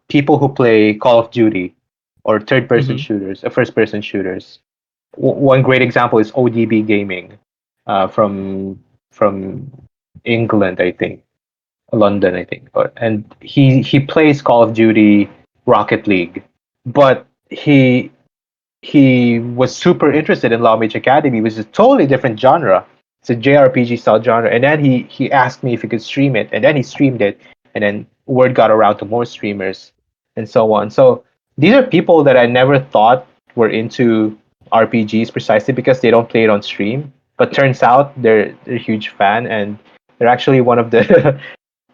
people who play Call of Duty or third-person Hmm. shooters, first-person shooters. One great example is ODB Gaming, from England, I think, London, I think. And he plays Call of Duty, Rocket League, but he was super interested in Lawmage Academy, which is a totally different genre. It's a JRPG style genre. And then he asked me if he could stream it, and then he streamed it, and then word got around to more streamers, and so on. So these are people that I never thought were into RPGs precisely because they don't play it on stream. But turns out they're a huge fan, and they're actually one of the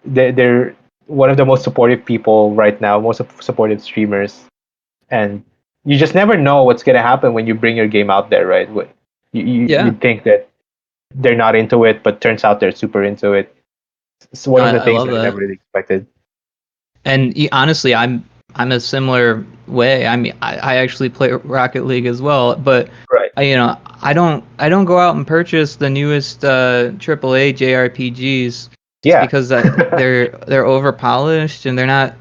they're one of the most supportive people right now, most supportive streamers, and you just never know what's gonna happen when you bring your game out there, right? Yeah, You'd think that they're not into it, but turns out they're super into it. It's one of the I things love that I that. never really expected. And honestly, I'm a similar way. I mean, I actually play Rocket League as well, but Right. I don't go out and purchase the newest AAA JRPGs just Yeah. because they're over polished and they're not.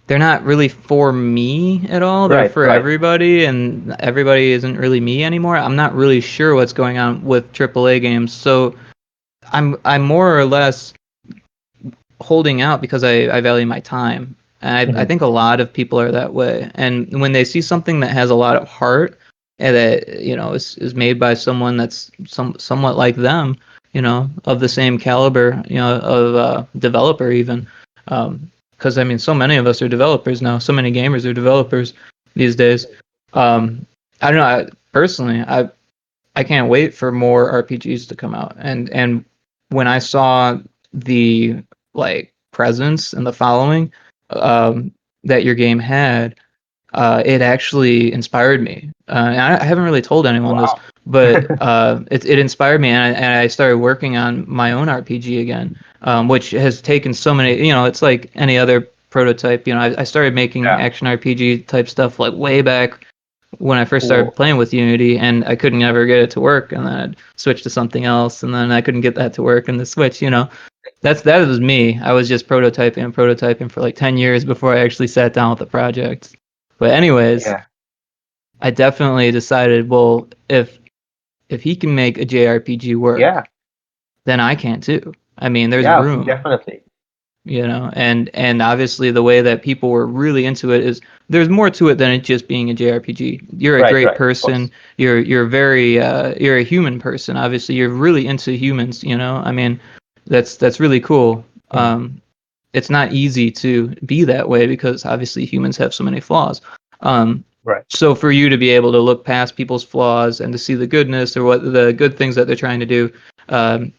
they're not really for me at all. They're Right, for right. everybody, and everybody isn't really me anymore. I'm not really sure what's going on with AAA games, so I'm more or less holding out because I value my time. And I Mhm. think a lot of people are that way. And when they see something that has a lot of heart and that, you know, is made by someone that's somewhat like them, you know, of the same caliber, you know, of developer even. Because I mean, so many of us are developers now. So many gamers are developers these days. I don't know. Personally, I can't wait for more RPGs to come out. And when I saw the like presence and the following um, that your game had, it actually inspired me. And I haven't really told anyone this, Wow. but it inspired me, and I started working on my own RPG again, which has taken so many. You know, it's like any other prototype. You know, I started making Yeah. action RPG type stuff like way back when I first started Cool. playing with Unity, and I couldn't ever get it to work, and then I'd switch to something else, and then I couldn't get that to work, and the switch, you know, that was me. I was just prototyping and prototyping for like 10 years before I actually sat down with the project. But anyways, Yeah. I definitely decided, well, if he can make a JRPG work, Yeah. then I can too. I mean, there's Yeah, room, definitely. you know, and obviously the way that people were really into it is there's more to it than it just being a JRPG. You're a Right, great right. Of person. course. You're very you're a human person. Obviously, you're really into humans. You know, I mean, that's really cool. Mhm. It's not easy to be that way because obviously humans have so many flaws. Um, Right. so for you to be able to look past people's flaws and to see the goodness or what the good things that they're trying to do, um,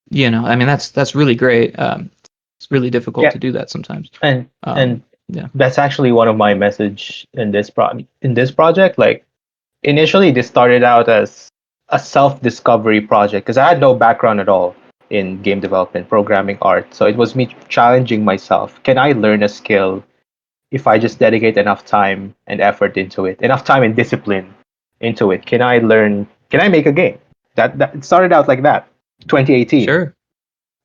you know, I mean, that's really great. It's really difficult Yeah. to do that sometimes. And Um, and yeah, that's actually one of my message in this project. Like initially, this started out as a self-discovery project because I had no background at all in game development, programming, art. So it was me challenging myself. Can I learn a skill if I just dedicate enough time and effort into it, enough time and discipline into it? Can I learn? Can I make a game? That it started out like that, 2018. sure,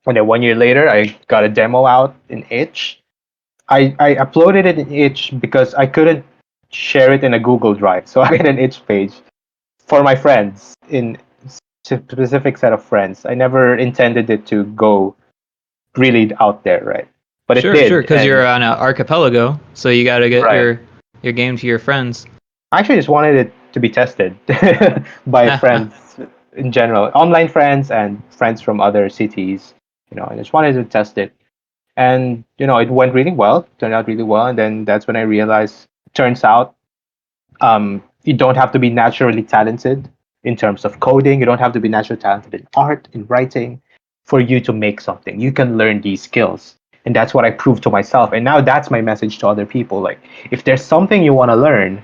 And then 1 year later, I got a demo out in Itch. I uploaded it in Itch because I couldn't share it in a Google Drive. So I made an Itch page for my friends in specific set of friends. I never intended it to go really out there, right? But it sure, did, because you're and on an archipelago, so you got to get right. your game to your friends. I actually just wanted it to be tested by friends in general, online friends and friends from other cities. You know, I just wanted to test it, and you know, it went really well. Turned out really well, and then that's when I realized. Turns out you don't have to be naturally talented in terms of coding. You don't have to be naturally talented in art, in writing, for you to make something. You can learn these skills. And that's what I proved to myself. And now that's my message to other people. Like, if there's something you want to learn,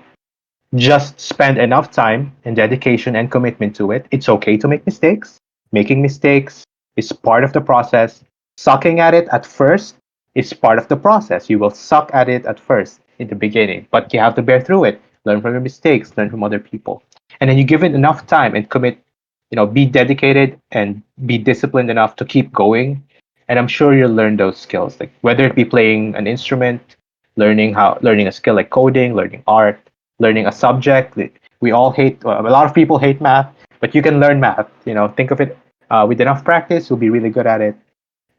just spend enough time and dedication and commitment to it. It's okay to make mistakes. Making mistakes is part of the process. Sucking at it at first is part of the process. You will suck at it at first in the beginning, but you have to bear through it. Learn from your mistakes, learn from other people. And then you give it enough time and commit, you know, be dedicated and be disciplined enough to keep going. And I'm sure you'll learn those skills, like whether it be playing an instrument, learning a skill like coding, learning art, learning a subject. We all hate, a lot of people hate math, but you can learn math. You know, think of it with enough practice, you'll be really good at it.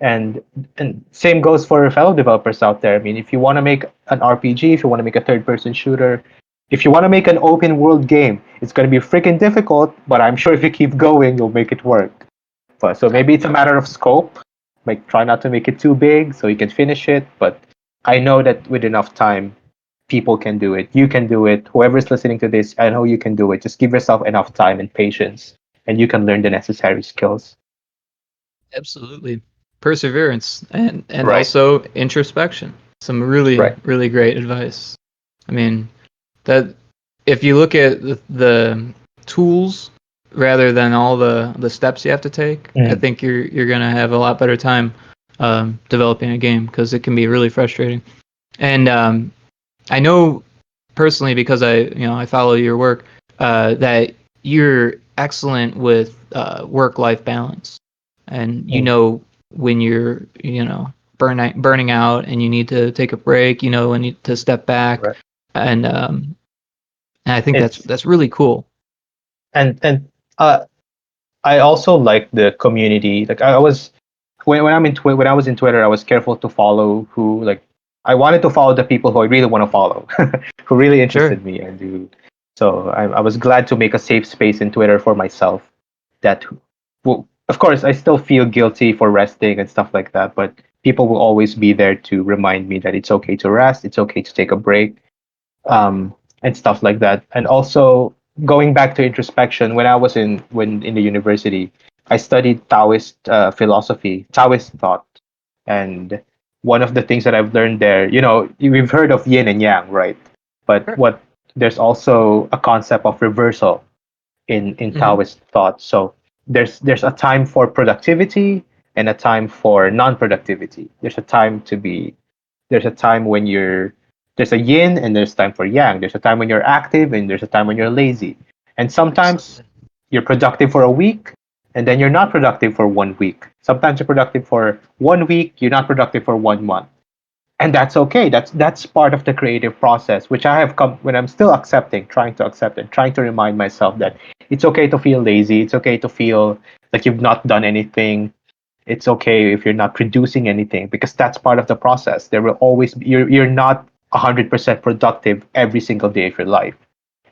And and same goes for fellow developers out there. I mean, if you want to make an RPG, if you want to make a third-person shooter, if you want to make an open world game, it's going to be freaking difficult. But I'm sure if you keep going, you'll make it work. But so maybe it's a matter of scope. Like try not to make it too big so you can finish it. But I know that with enough time, people can do it. You can do it. Whoever's listening to this, I know you can do it. Just give yourself enough time and patience, and you can learn the necessary skills. Absolutely. Perseverance and Right. also introspection. Some really Right. really great advice. I mean, that if you look at the tools rather than all the steps you have to take, I Mm. think you're gonna have a lot better time developing a game because it can be really frustrating. And I know personally because I follow your work that you're excellent with work life balance, and you Mm. know when you're burning out and you need to take a break, and to step back, Right. and I think It's that's really cool. and I also like the community. Like I was when I was in Twitter, I was careful to follow who like I wanted to follow the people who I really want to follow, who really Sure. interested me and do. So I was glad to make a safe space in Twitter for myself. That, well, of course, I still feel guilty for resting and stuff like that, but people will always be there to remind me that it's okay to rest, it's okay to take a break, and stuff like that. And also going back to introspection, when in the university, I studied Taoist philosophy, Taoist thought, and one of the things that I've learned there, we've heard of yin and yang, right? But Sure. what there's also a concept of reversal in Hmm. Taoist thought. So there's a time for productivity and a time for non-productivity. There's a time when there's a yin and there's time for yang. There's a time when you're active and there's a time when you're lazy. And sometimes Absolutely. you're productive for a week and then you're not productive for 1 week. Sometimes you're productive for 1 week, you're not productive for 1 month. And that's okay. That's part of the creative process, which I have come when I'm still accepting, trying to accept it, trying to remind myself that it's okay to feel lazy. It's okay to feel like you've not done anything. It's okay if you're not producing anything because that's part of the process. There will always be, you're not 100% productive every single day of your life.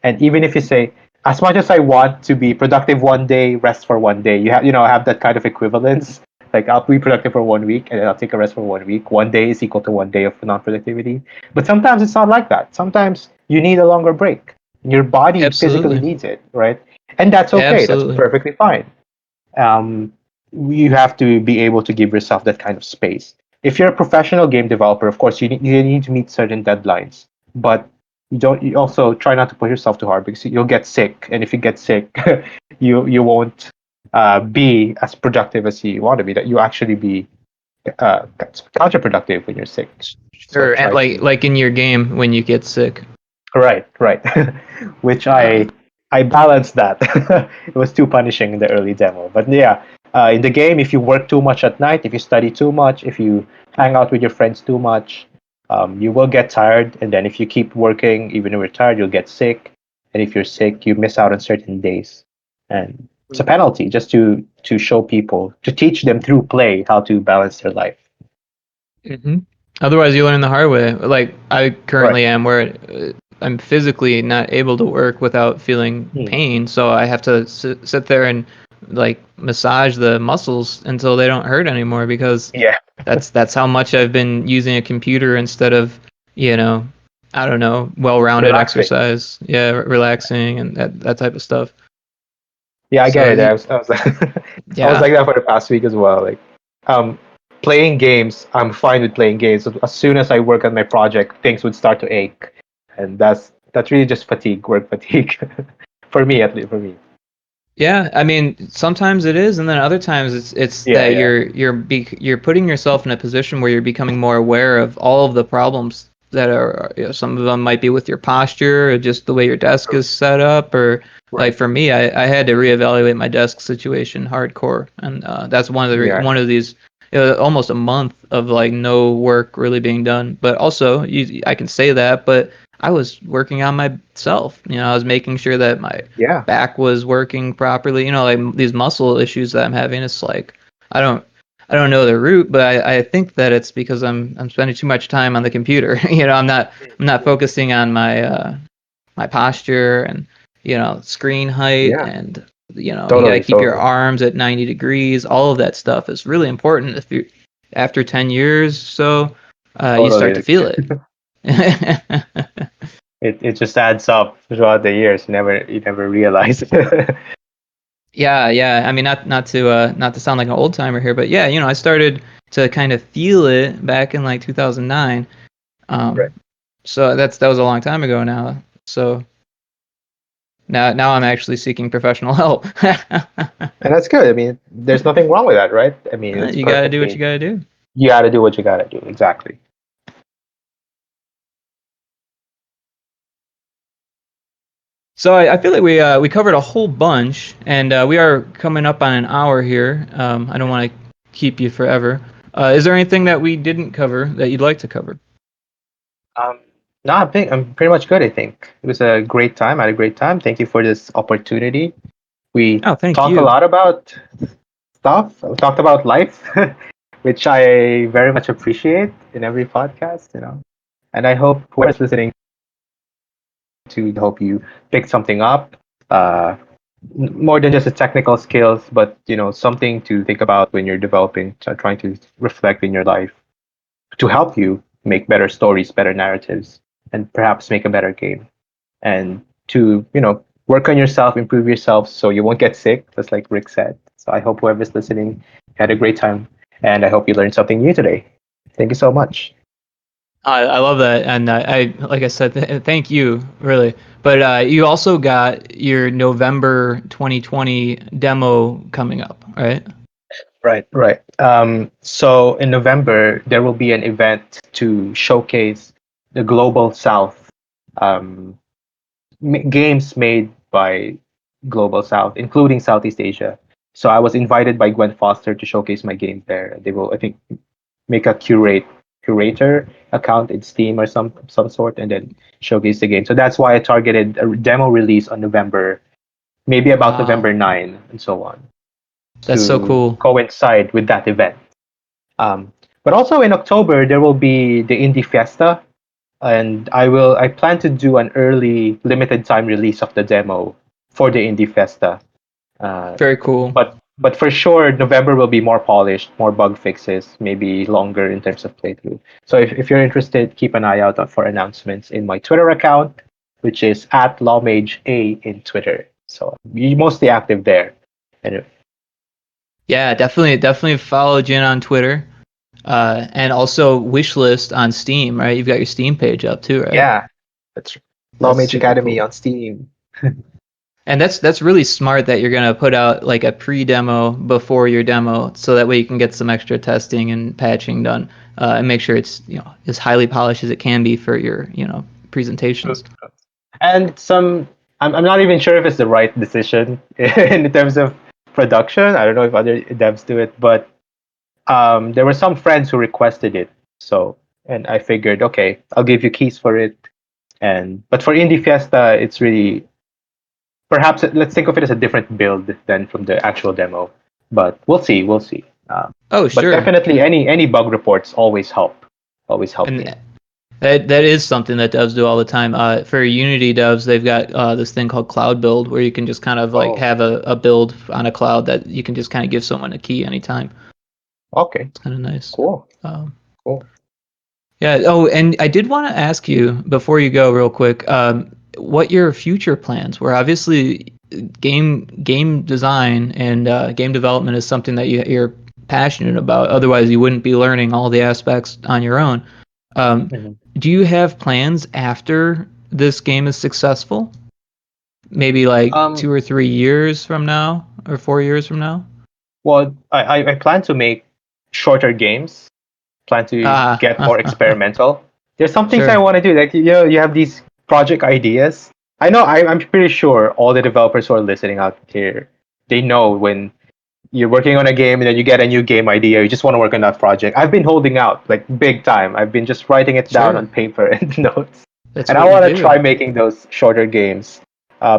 And even if you say, as much as I want to be productive 1 day, rest for 1 day, have that kind of equivalence. Like I'll be productive for 1 week and then I'll take a rest for 1 week. 1 day is equal to 1 day of non-productivity. But sometimes it's not like that. Sometimes you need a longer break. Your body physically Absolutely. needs it, right? And that's okay. That's Absolutely. perfectly fine. Um, you have to be able to give yourself that kind of space. If you're a professional game developer, of course, you need to meet certain deadlines, but you also try not to push yourself too hard because you'll get sick, and if you get sick, you won't be as productive as you want to be. That you actually be counterproductive when you're sick. So Sure. And try like to like in your game when you get sick. right, which Uh, I balanced that. It was too punishing in the early demo, but yeah, in the game, if you work too much at night, if you study too much, if you hang out with your friends too much, you will get tired, and then if you keep working, even when you're tired, you'll get sick, and if you're sick, you miss out on certain days, and it's a penalty just to show people to teach them through play how to balance their life. hmm Otherwise, you learn the hard way. Like I Right. currently am, where I'm physically not able to work without feeling Hmm. pain, so I have to sit there and like massage the muscles until they don't hurt anymore because Yeah. that's how much I've been using a computer instead of, you know, I don't know, well-rounded Relaxing. exercise. Yeah, relaxing and that type of stuff. Yeah, I get So it. I was I was yeah. like that for the past week as well. Like, um, playing games, I'm fine with playing games. As soon as I work on my project, things would start to ache, and that's really just fatigue, work fatigue, for me at least. For me. Yeah, I mean, sometimes it is, and then other times it's Yeah, that yeah, you're putting yourself in a position where you're becoming more aware of all of the problems that are, some of them might be with your posture or just the way your desk is set up, or like right. for me, I had to reevaluate my desk situation hardcore, and that's Yeah, one of these, almost a month of like no work really being done. But also, I can say that, but I was working on myself. I was making sure that my yeah, back was working properly. Like these muscle issues that I'm having. It's like I don't I don't know the root, but I think that it's because I'm spending too much time on the computer. I'm not focusing on my posture and screen height, yeah. and you got to Totally, keep your totally, arms at 90 degrees. All of that stuff is really important. If you After 10 years, so you start to totally. feel it. It just adds up throughout the years. You never realize. Yeah, yeah. I mean, not to sound like an old timer here, but yeah, I started to kind of feel it back in like 2009. Right. Um, so that was a long time ago now. So now I'm actually seeking professional help. And that's good. I mean, there's nothing wrong with that, right? I mean, it's You gotta do what perfectly. you gotta do. You got to do what you got to do. Exactly. So I feel like we covered a whole bunch, and we are coming up on an hour here. I don't want to keep you forever. Is there anything that we didn't cover that you'd like to cover? No, I'm pretty much good. I think it was a great time. I had a great time. Thank you for this opportunity. We Oh, thank talk a you. lot about stuff. We talked about life, which I very much appreciate in every podcast. And I hope whoever's listening to hope you pick something up. Uh, More than just the technical skills, but something to think about when you're developing, trying to reflect in your life to help you make better stories, better narratives, and perhaps make a better game. And to work on yourself, improve yourself, so you won't get sick, just like Rick said. So I hope whoever's listening had a great time, and I hope you learned something new today. Thank you so much. I love that, and I like I said, thank you, really. But you also got your November 2020 demo coming up, right? Right, right. So in November, there will be an event to showcase the Global South um, games made by Global South, including Southeast Asia. So I was invited by Gwen Foster to showcase my games there. They will, I think, make a curator account in Steam or some sort, and then showcase the game. So that's why I targeted a demo release on November, maybe about Wow, November 9 and so on, that's so to cool. coincide with that event. But also in October there will be the Indie Fiesta, and I plan to do an early limited time release of the demo for the Indie Fiesta. Uh, Very cool. but for sure November will be more polished, more bug fixes, maybe longer in terms of playthrough. So if you're interested, keep an eye out for announcements in my Twitter account, which is at LawmageA in Twitter. So be mostly active there. And Yeah, definitely follow Jin on Twitter, and also Wishlist on Steam, right? You've got your Steam page up too, right? yeah, that's That's Lawmage super Academy cool. on Steam. And that's really smart that you're gonna put out like a pre-demo before your demo, so that way you can get some extra testing and patching done, and make sure it's as highly polished as it can be for your presentations. And I'm not even sure if it's the right decision in terms of production. I don't know if other devs do it, but there were some friends who requested it. So, and I figured, okay, I'll give you keys for it. But for Indie Fiesta, it's really perhaps let's think of it as a different build than from the actual demo. But we'll see, we'll see. Oh, But sure. definitely, any bug reports always help me. And that is something that devs do all the time. For Unity devs, they've got this thing called Cloud Build, where you can just kind of like Oh, have a build on a cloud that you can just kind of give someone a key anytime. okay, It's kind of nice. cool, Um, cool. yeah. Oh, and I did want to ask you before you go, real quick, what your future plans were. Obviously, game design and game development is something that you're passionate about. Otherwise, you wouldn't be learning all the aspects on your own. Um, Mhm. do you have plans after this game is successful? Maybe like Um, 2 or 3 years from now, or 4 years from now? well, I plan to make shorter games. Plan to get more Ah, experimental. There's some things I sure, want to do. Like you have these project ideas. I know I'm pretty sure all the developers who are listening out here, they know when you're working on a game and then you get a new game idea, you just want to work on that project. I've been holding out like big time. I've been just writing it down on sure. paper and notes, That's and I what you want to do. try making those shorter games.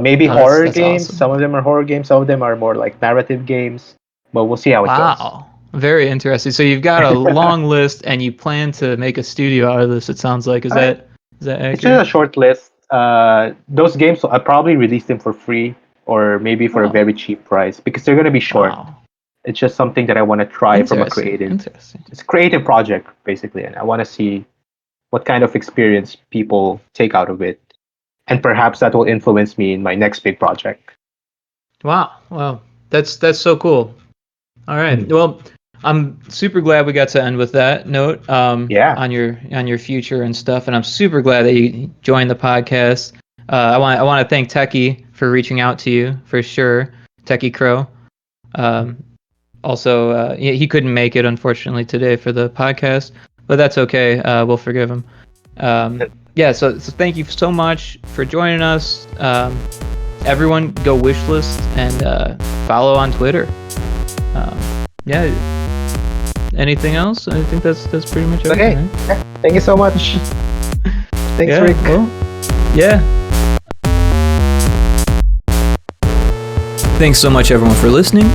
Maybe Oh, horror that's games. awesome. Some of them are horror games. Some of them are more like narrative games. But we'll see how it goes. Wow. Very interesting. So you've got a long list and you plan to make a studio out of this, it sounds like. Is I, that it's just a accurate? short list. Those games I probably release them for free or maybe for a Oh, very cheap price because they're gonna be short. wow. It's just something that I want to try from a Interesting. creative. Interesting. It's a creative project basically, and I want to see what kind of experience people take out of it, and perhaps that will influence me in my next big project. Wow. Wow. That's so cool. All right. Mhm. Well, I'm super glad we got to end with that note, Yeah. on your future and stuff, and I'm super glad that you joined the podcast. I want to thank Techie for reaching out to you for sure, Techie Crow. Um, Also, he couldn't make it unfortunately today for the podcast, but that's okay. We'll forgive him. Yeah. So thank you so much for joining us. Everyone, go wishlist and follow on Twitter. Yeah. anything else? I think that's pretty much Okay. everything. Yeah. Thank you so much. Thanks, Rick. Well, yeah. Thanks so much, everyone, for listening.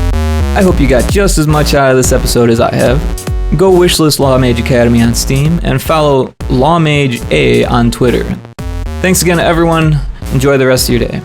I hope you got just as much out of this episode as I have. Go Wishlist Lawmage Academy on Steam and follow Lawmage A on Twitter. Thanks again to everyone. Enjoy the rest of your day.